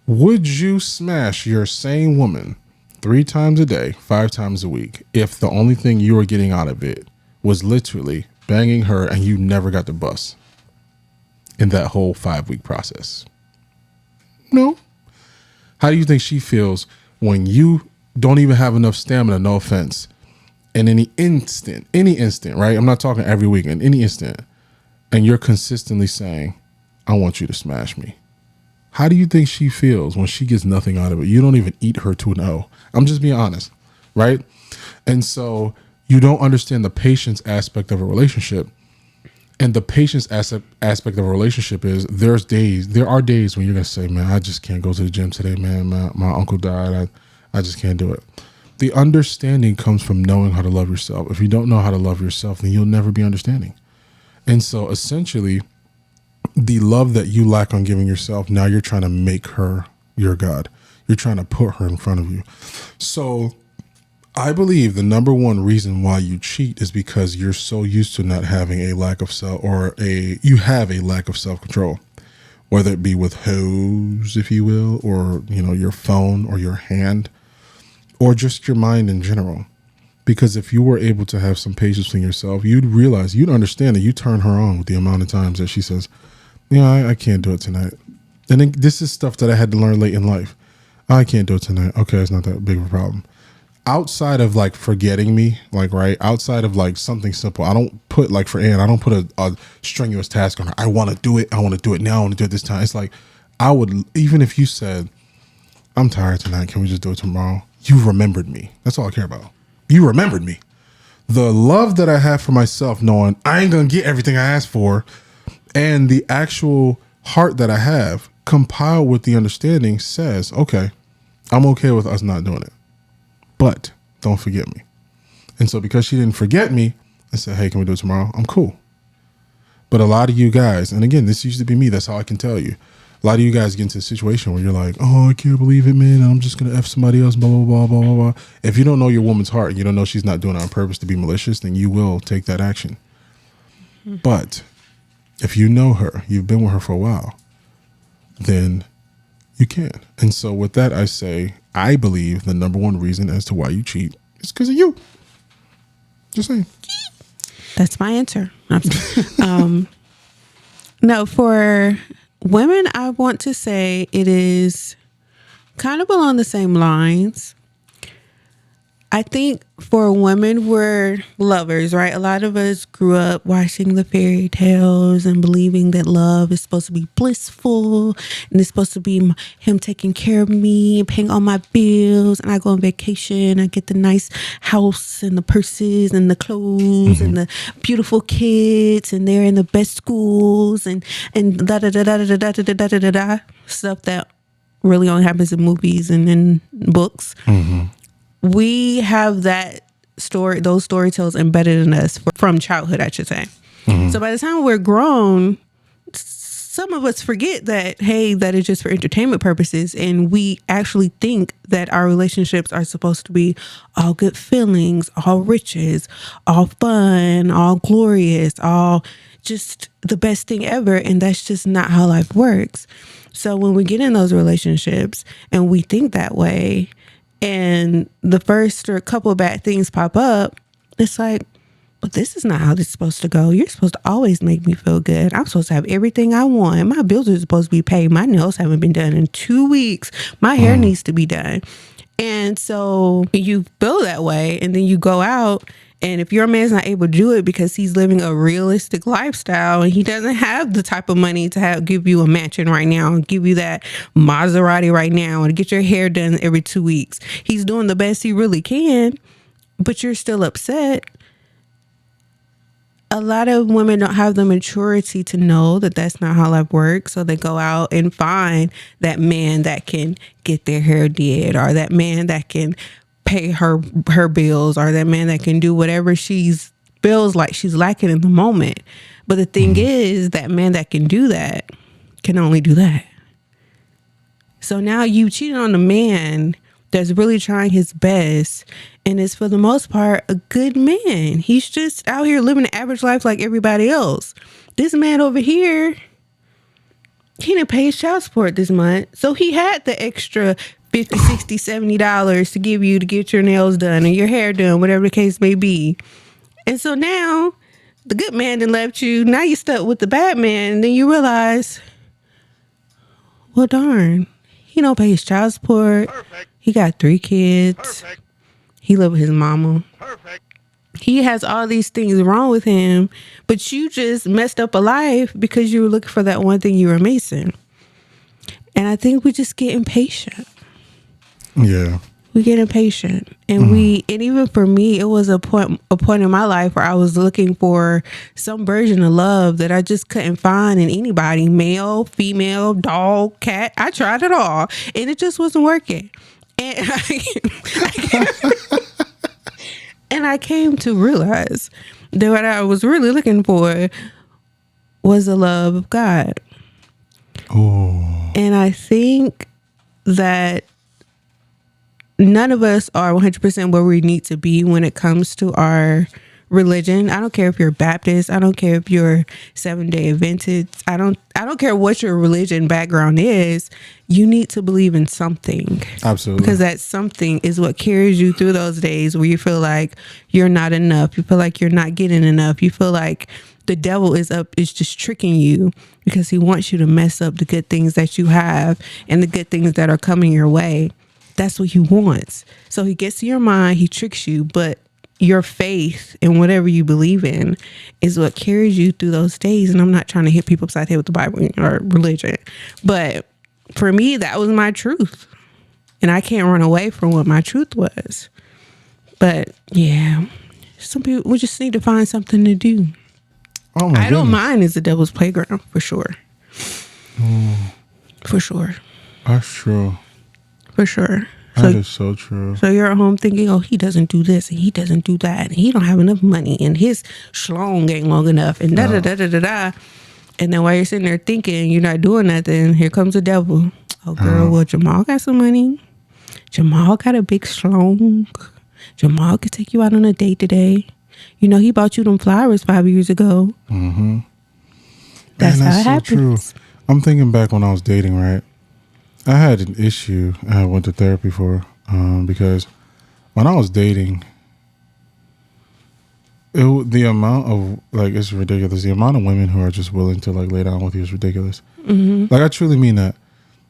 [SPEAKER 1] would you smash your same woman 3 times a day, 5 times a week, if the only thing you were getting out of it was literally banging her and you never got the bus in that whole 5-week process? No. How do you think she feels when you don't even have enough stamina, no offense, in any instant, right? I'm not talking every week, in any instant, and you're consistently saying, I want you to smash me. How do you think she feels when she gets nothing out of it? You don't even eat her to an O. I'm just being honest, right? And so you don't understand the patience aspect of a relationship. And the patience aspect of a relationship is there are days when you're going to say, man, I just can't go to the gym today, man. My uncle died. I just can't do it. The understanding comes from knowing how to love yourself. If you don't know how to love yourself, then you'll never be understanding. And so essentially, the love that you lack on giving yourself, now you're trying to make her your God. You're trying to put her in front of you. So I believe the number one reason why you cheat is because you're so used to not having a lack of you have a lack of self-control, whether it be with hoes, if you will, or, your phone or your hand, or just your mind in general. Because if you were able to have some patience in yourself, you'd understand that you turn her on with the amount of times that she says, I can't do it tonight. And then this is stuff that I had to learn late in life. I can't do it tonight. Okay, it's not that big of a problem. Outside of like forgetting me, outside of like something simple, I don't put, like for Ann, I don't put a strenuous task on her. I want to do it. I want to do it now. I want to do it this time. It's like, even if you said, I'm tired tonight, can we just do it tomorrow? You remembered me. That's all I care about. You remembered me. The love that I have for myself, knowing I ain't going to get everything I asked for, and the actual heart that I have compiled with the understanding says, okay, I'm okay with us not doing it, but don't forget me. And so because she didn't forget me, I said, hey, can we do it tomorrow? I'm cool. But a lot of you guys, and again, this used to be me. That's how I can tell you. A lot of you guys get into a situation where you're like, oh, I can't believe it, man. I'm just going to F somebody else, blah, blah, blah, blah, blah, blah. If you don't know your woman's heart and you don't know she's not doing it on purpose to be malicious, then you will take that action. Mm-hmm. But if you know her, you've been with her for a while, then you can. And so with that, I say, I believe the number one reason as to why you cheat is because of you. Just saying.
[SPEAKER 2] That's my answer. No, for women, I want to say it is kind of along the same lines. I think for women, we're lovers, right? A lot of us grew up watching the fairy tales and believing that love is supposed to be blissful and it's supposed to be him taking care of me and paying all my bills. And I go on vacation, I get the nice house and the purses and the clothes and the beautiful kids, and they're in the best schools and da da da da da da da da da da da, stuff that really only happens in movies and in books. Mm-hmm. We have those story tales embedded in us from childhood, I should say. Mm-hmm. So by the time we're grown, some of us forget that, hey, that is just for entertainment purposes. And we actually think that our relationships are supposed to be all good feelings, all riches, all fun, all glorious, all just the best thing ever. And that's just not how life works. So when we get in those relationships and we think that way, and the first or a couple of bad things pop up, it's like, but this is not how this is supposed to go. You're supposed to always make me feel good. I'm supposed to have everything I want. My bills are supposed to be paid. My nails haven't been done in 2 weeks. My hair needs to be done. And so you feel that way, and then you go out And if your man's not able to do it because he's living a realistic lifestyle and he doesn't have the type of money to give you a mansion right now and give you that Maserati right now and get your hair done every 2 weeks, he's doing the best he really can, but you're still upset. A lot of women don't have the maturity to know that that's not how life works. So they go out and find that man that can get their hair did, or that man that can pay her bills, or that man that can do whatever she's feels like she's lacking in the moment. But the thing is, that man that can do that can only do that. So now you cheated on a man that's really trying his best and is, for the most part, a good man. He's just out here living an average life like everybody else. This man over here, he didn't pay his child support this month. So he had the extra $50, $60, $70 to give you to get your nails done or your hair done, whatever the case may be. And so now the good man done left you. Now you're stuck with the bad man. And then you realize, well, darn, he don't pay his child support. Perfect. He got 3 kids. Perfect. He live with his mama. Perfect. He has all these things wrong with him, but you just messed up a life because you were looking for that one thing you were missing. And I think we just get impatient.
[SPEAKER 1] Yeah.
[SPEAKER 2] We get impatient. And and even for me, it was a point in my life where I was looking for some version of love that I just couldn't find in anybody, male, female, dog, cat. I tried it all and it just wasn't working. And I came to realize that what I was really looking for was the love of God.
[SPEAKER 1] Oh.
[SPEAKER 2] And I think that none of us are 100% where we need to be when it comes to our religion. I don't care if you're Baptist. I don't care if you're Seventh-day Adventist. I don't care what your religion background is. You need to believe in something.
[SPEAKER 1] Absolutely.
[SPEAKER 2] Because that something is what carries you through those days where you feel like you're not enough. You feel like you're not getting enough. You feel like the devil is just tricking you because he wants you to mess up the good things that you have and the good things that are coming your way. That's what he wants. So he gets to your mind, he tricks you, but your faith and whatever you believe in is what carries you through those days. And I'm not trying to hit people upside the head with the Bible or religion, but for me, that was my truth. And I can't run away from what my truth was. But yeah, some people, we just need to find something to do.
[SPEAKER 1] Oh my
[SPEAKER 2] I don't mind it's the devil's playground, for sure. For sure.
[SPEAKER 1] That's true.
[SPEAKER 2] For sure.
[SPEAKER 1] That is so true.
[SPEAKER 2] So you're at home thinking, oh, he doesn't do this and he doesn't do that and he don't have enough money and his schlong ain't long enough and da-da-da-da-da-da. And then while you're sitting there thinking you're not doing nothing, here comes the devil. Oh, girl, well, Jamal got some money. Jamal got a big schlong. Jamal could take you out on a date today. You know, he bought you them flowers 5 years ago.
[SPEAKER 1] Mm-hmm.
[SPEAKER 2] That's how it happens.
[SPEAKER 1] True. I'm thinking back when I was dating, right? I had an issue I went to therapy for because when I was dating, the amount of, like, it's ridiculous. The amount of women who are just willing to, like, lay down with you is ridiculous. Mm-hmm. Like, I truly mean that.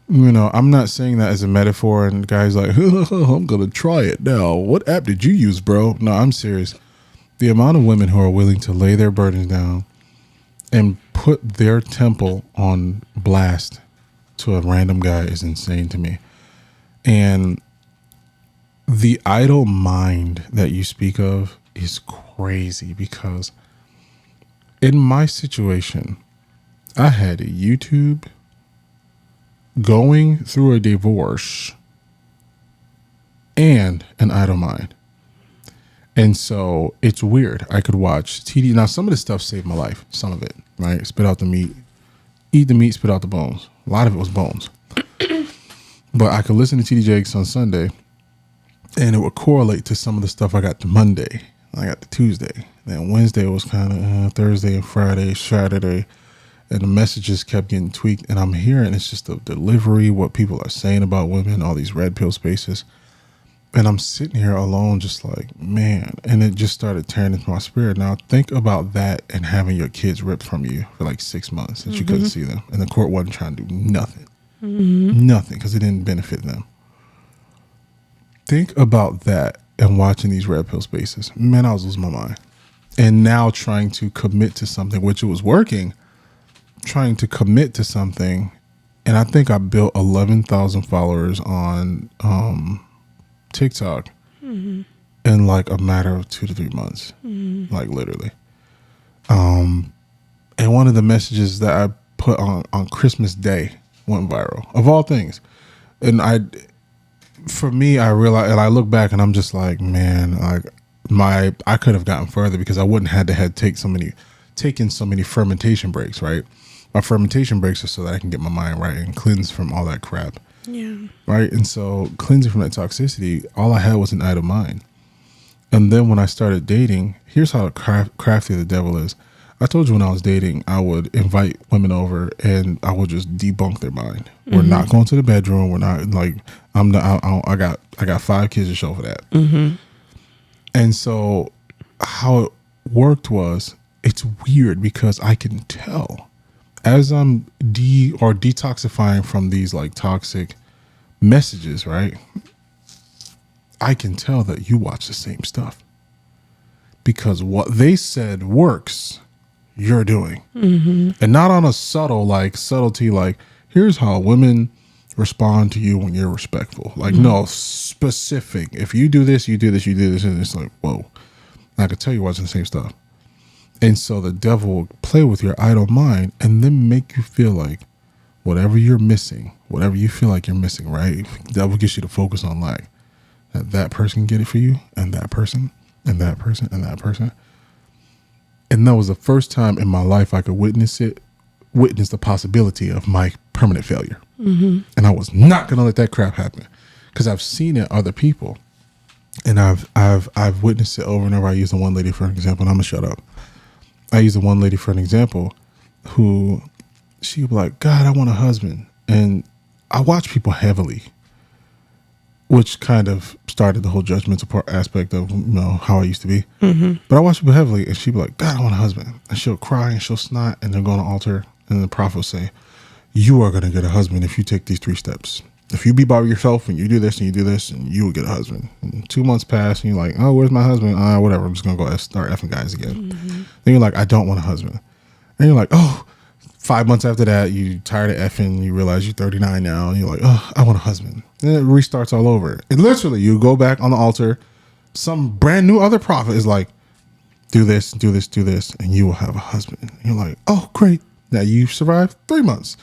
[SPEAKER 1] You know, I'm not saying that as a metaphor and guys like, I'm going to try it now. What app did you use, bro? No, I'm serious. The amount of women who are willing to lay their burdens down and put their temple on blast to a random guy is insane to me. And the idle mind that you speak of is crazy because in my situation, I had a YouTube, going through a divorce, and an idle mind. And so it's weird. I could watch TD. Now, some of this stuff saved my life. Some of it, right? Spit out the meat. Eat the meat, spit out the bones. A lot of it was bones. But I could listen to TD Jakes on Sunday, and it would correlate to some of the stuff I got to Monday. I got to Tuesday. Then Wednesday was kind of Thursday and Friday, Saturday. And the messages kept getting tweaked. And I'm hearing it's just the delivery, what people are saying about women, all these red pill spaces. And I'm sitting here alone just like, man. And it just started tearing into my spirit. Now think about that and having your kids ripped from you for like 6 months that you couldn't see them. And the court wasn't trying to do nothing. Nothing, because it didn't benefit them. Think about that and watching these red pill spaces, man, I was losing my mind. And now trying to commit to something, which it was working, trying to commit to something. And I think I built 11,000 followers on TikTok in like a matter of 2 to 3 months, like literally. And one of the messages that I put on Christmas Day went viral, of all things. And I realized, and I look back and I'm just like, man, like I could have gotten further because I wouldn't have had to taken so many fermentation breaks, right? My fermentation breaks are so that I can get my mind right and cleanse from all that crap.
[SPEAKER 2] Yeah.
[SPEAKER 1] Right. And so cleansing from that toxicity, all I had was an idle mind. And then when I started dating, here's how crafty the devil is. I told you when I was dating, I would invite women over and I would just debunk their mind. We're not going to the bedroom. We're not like, I got 5 kids to show for that. And so how it worked was, it's weird because I can tell as I'm detoxifying from these like toxic messages, right? I can tell that you watch the same stuff because what they said works, you're doing. And not on a subtlety, like here's how women respond to you when you're respectful. Like, no, specific. If you do this, you do this, you do this. And it's like, whoa, I could tell you're watching the same stuff. And so the devil will play with your idle mind and then make you feel like whatever you're missing, whatever you feel like you're missing, right? The devil gets you to focus on like that person can get it for you, and that person, and that person, and that person. And that was the first time in my life I could witness the possibility of my permanent failure. And I was not going to let that crap happen because I've seen it other people. And I've witnessed it over and over. I use the one lady for an example, and I'm going to shut up. I use the one lady for an example who she would be like, God, I want a husband. And I watch people heavily, which kind of started the whole judgmental aspect of, you know, how I used to be. But I watch people heavily and she'd be like, God, I want a husband. And she'll cry and she'll snot and they'll go on the altar. And the prophet will say, you are going to get a husband if you take these 3 steps. If you be by yourself and you do this and you do this, and you will get a husband. And 2 months pass and you're like, oh, where's my husband? Whatever. I'm just going to go start effing guys again. Then you're like, I don't want a husband. And you're like, oh, 5 months after that, you tired of effing. You realize you're 39 now. And you're like, oh, I want a husband. Then it restarts all over. And literally, you go back on the altar. Some brand new other prophet is like, do this, do this, do this, and you will have a husband. And you're like, oh, great. Now you survived 3 months.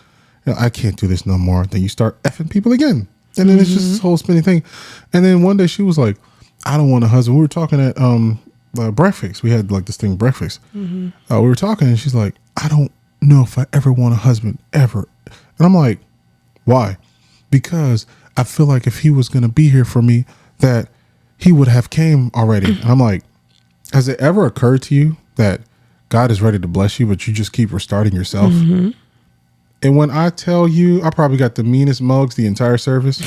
[SPEAKER 1] You know, I can't do this no more. Then you start effing people again. And then it's just this whole spinning thing. And then one day she was like, I don't want a husband. We were talking at breakfast. We had like this thing, breakfast. We were talking and she's like, I don't know if I ever want a husband, ever. And I'm like, why? Because I feel like if he was going to be here for me, that he would have came already. And I'm like, has it ever occurred to you that God is ready to bless you, but you just keep restarting yourself? And when I tell you, I probably got the meanest mugs the entire service.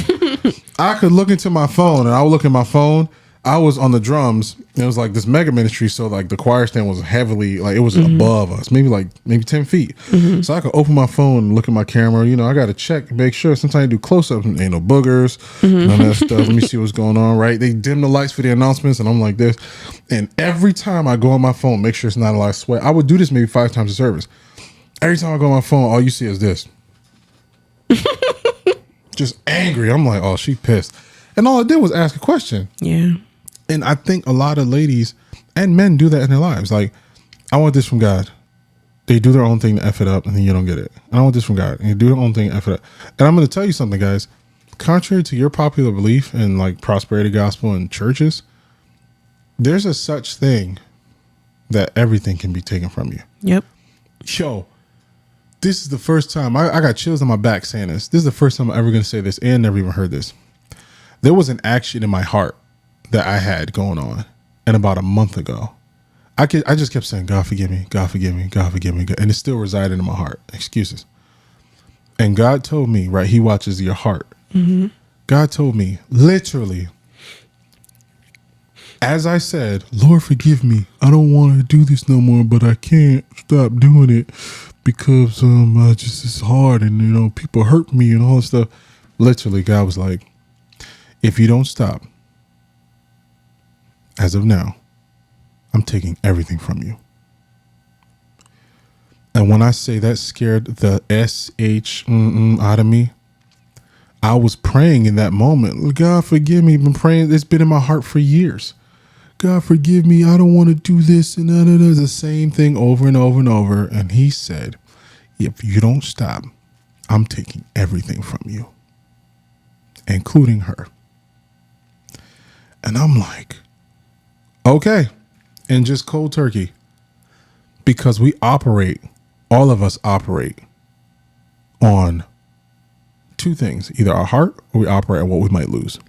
[SPEAKER 1] I could look into my phone, and I would look at my phone. I was on the drums. And it was like this mega ministry, so like the choir stand was heavily, like it was above us, maybe 10 feet. So I could open my phone and look at my camera. You know, I got to check, make sure. Sometimes I do close-ups, and ain't no boogers, none of that stuff. Let me see what's going on, right? They dim the lights for the announcements, and I'm like this. And every time I go on my phone, make sure it's not a lot of sweat. I would do this maybe 5 times a service. Every time I go on my phone, all you see is this. Just angry. I'm like, oh, she pissed. And all I did was ask a question.
[SPEAKER 2] Yeah.
[SPEAKER 1] And I think a lot of ladies and men do that in their lives. Like, I want this from God. They do their own thing to F it up, and then you don't get it. And I want this from God. And you do their own thing to F it up. And I'm going to tell you something, guys. Contrary to your popular belief in like prosperity gospel and churches, there's a such thing that everything can be taken from you.
[SPEAKER 2] Yep.
[SPEAKER 1] Yo, this is the first time I got chills on my back saying this. This is the first time I'm ever going to say this, and never even heard this. There was an action in my heart that I had going on, and about a month ago, I just kept saying, God forgive me, God forgive me, God forgive me, and it still resided in my heart. Excuses. And God told me, right, he watches your heart. God told me, literally, as I said, Lord forgive me, I don't want to do this no more, but I can't stop doing it because it's hard, and you know, people hurt me and all that stuff. Literally, God was like, if you don't stop, as of now, I'm taking everything from you. And when I say that scared the SH out of me, I was praying in that moment. God, forgive me. I've been praying. It's been in my heart for years. God, forgive me. I don't want to do this. And the same thing over and over and over. And he said, if you don't stop, I'm taking everything from you, including her. And I'm like, okay. And just cold turkey. Because we operate, all of us operate on two things, either our heart or we operate on what we might lose.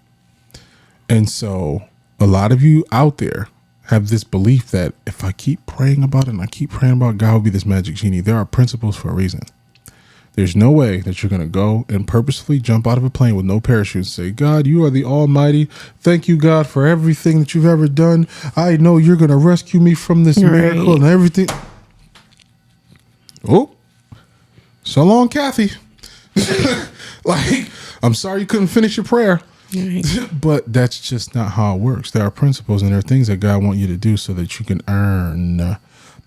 [SPEAKER 1] And so a lot of you out there have this belief that if I keep praying about it and I keep praying about God will be this magic genie. There are principles for a reason. There's no way that you're going to go and purposefully jump out of a plane with no parachute and say, God, you are the Almighty. Thank you, God, for everything that you've ever done. I know you're going to rescue me from this miracle and everything. Oh, so long, Kathy. Like, I'm sorry you couldn't finish your prayer. Right. But that's just not how it works. There are principles and there are things that God wants you to do so that you can earn.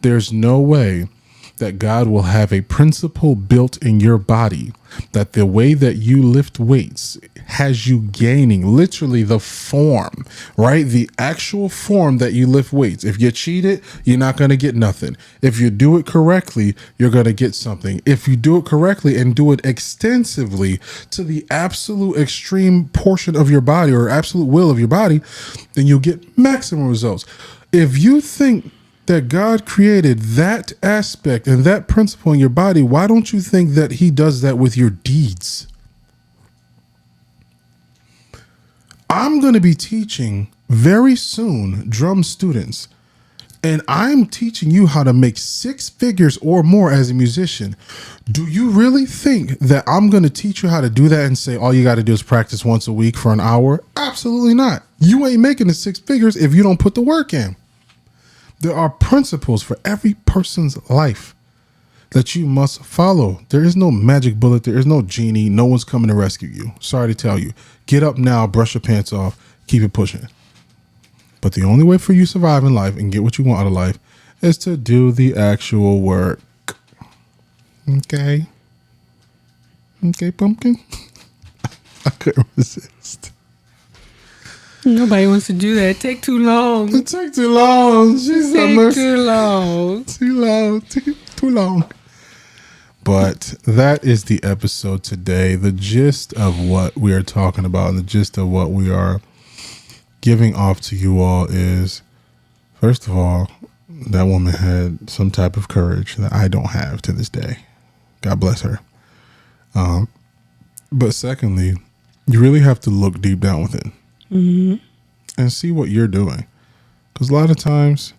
[SPEAKER 1] There's no way that God will have a principle built in your body that the way that you lift weights has you gaining literally the form, right? The actual form that you lift weights. If you cheat it, you're not going to get nothing. If you do it correctly, you're going to get something. If you do it correctly and do it extensively to the absolute extreme portion of your body or absolute will of your body, then you'll get maximum results. If you think that God created that aspect and that principle in your body, why don't you think that he does that with your deeds? I'm going to be teaching very soon drum students, and I'm teaching you how to make 6 figures or more as a musician. Do you really think that I'm going to teach you how to do that and say all you got to do is practice once a week for an hour? Absolutely not. You ain't making the 6 figures if you don't put the work in. There are principles for every person's life that you must follow. There is no magic bullet. There is no genie. No one's coming to rescue you. Sorry to tell you. Get up now, brush your pants off, keep it pushing. But the only way for you to survive in life and get what you want out of life is to do the actual work. Okay. Okay, pumpkin. I couldn't resist.
[SPEAKER 2] Nobody wants to do that. It take too long.
[SPEAKER 1] It take too long. She's
[SPEAKER 2] too long.
[SPEAKER 1] Too long. But that is the episode today. The gist of what we are talking about and the gist of what we are giving off to you all is, first of all, that woman had some type of courage that I don't have to this day. God bless her. But secondly, you really have to look deep down within. Mm-hmm. And see what you're doing. Because a lot of times,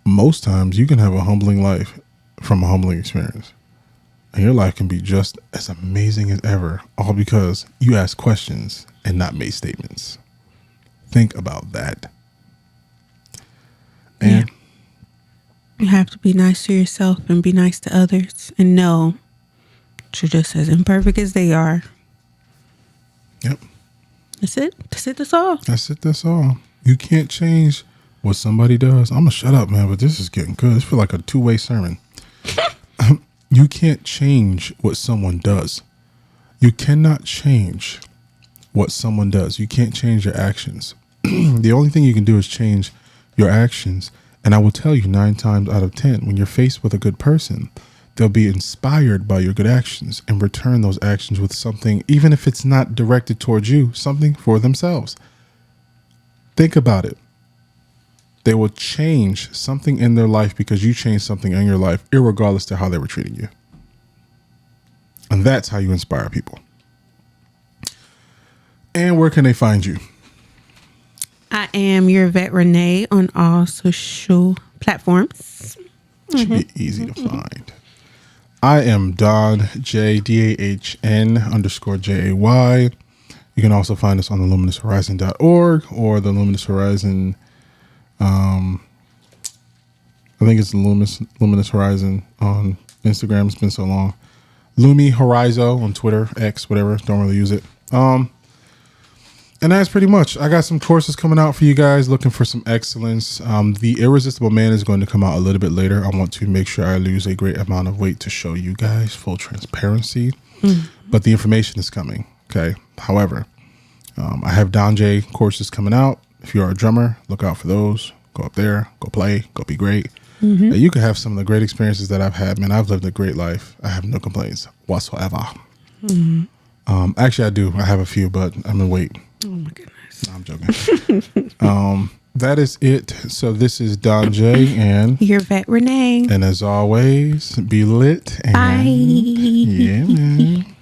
[SPEAKER 1] most times, you can have a humbling life from a humbling experience. And your life can be just as amazing as ever, all because you ask questions and not made statements. Think about that. And
[SPEAKER 2] you have to be nice to yourself and be nice to others and know that you're just as imperfect as they are.
[SPEAKER 1] Yep.
[SPEAKER 2] That's it. That's all.
[SPEAKER 1] That's all. You can't change what somebody does. I'm going to shut up, man, but this is getting good. This feels like a 2-way sermon. You can't change what someone does. You cannot change what someone does. You can't change your actions. The only thing you can do is change your actions. And I will tell you 9 times out of 10, when you're faced with a good person, they'll be inspired by your good actions and return those actions with something, even if it's not directed towards you, something for themselves. Think about it. They will change something in their life because you changed something in your life, irregardless to how they were treating you. And that's how you inspire people. And where can they find you?
[SPEAKER 2] I am your vet Renee on all social platforms.
[SPEAKER 1] Should be easy to find. I am Don, JDAHN_JAY. You can also find us on the luminoushorizon.org or the Luminous Horizon. I think it's the Luminous Horizon on Instagram. It's been so long. Lumi Horizo on Twitter, X, whatever. Don't really use it. And And that's pretty much. I got some courses coming out for you guys looking for some excellence. The Irresistible Man is going to come out a little bit later. I want to make sure I lose a great amount of weight to show you guys full transparency. But the information is coming. Okay. However, I have Don J courses coming out. If you're a drummer, look out for those. Go up there, go play, go be great. You can have some of the great experiences that I've had. Man, I've lived a great life. I have no complaints whatsoever. Actually, I do. I have a few, but I'm in wait.
[SPEAKER 2] Oh my goodness.
[SPEAKER 1] No, I'm joking. That is it. So this is Don J and
[SPEAKER 2] your vet Renee.
[SPEAKER 1] And as always, be lit. And
[SPEAKER 2] bye.
[SPEAKER 1] Yeah, man.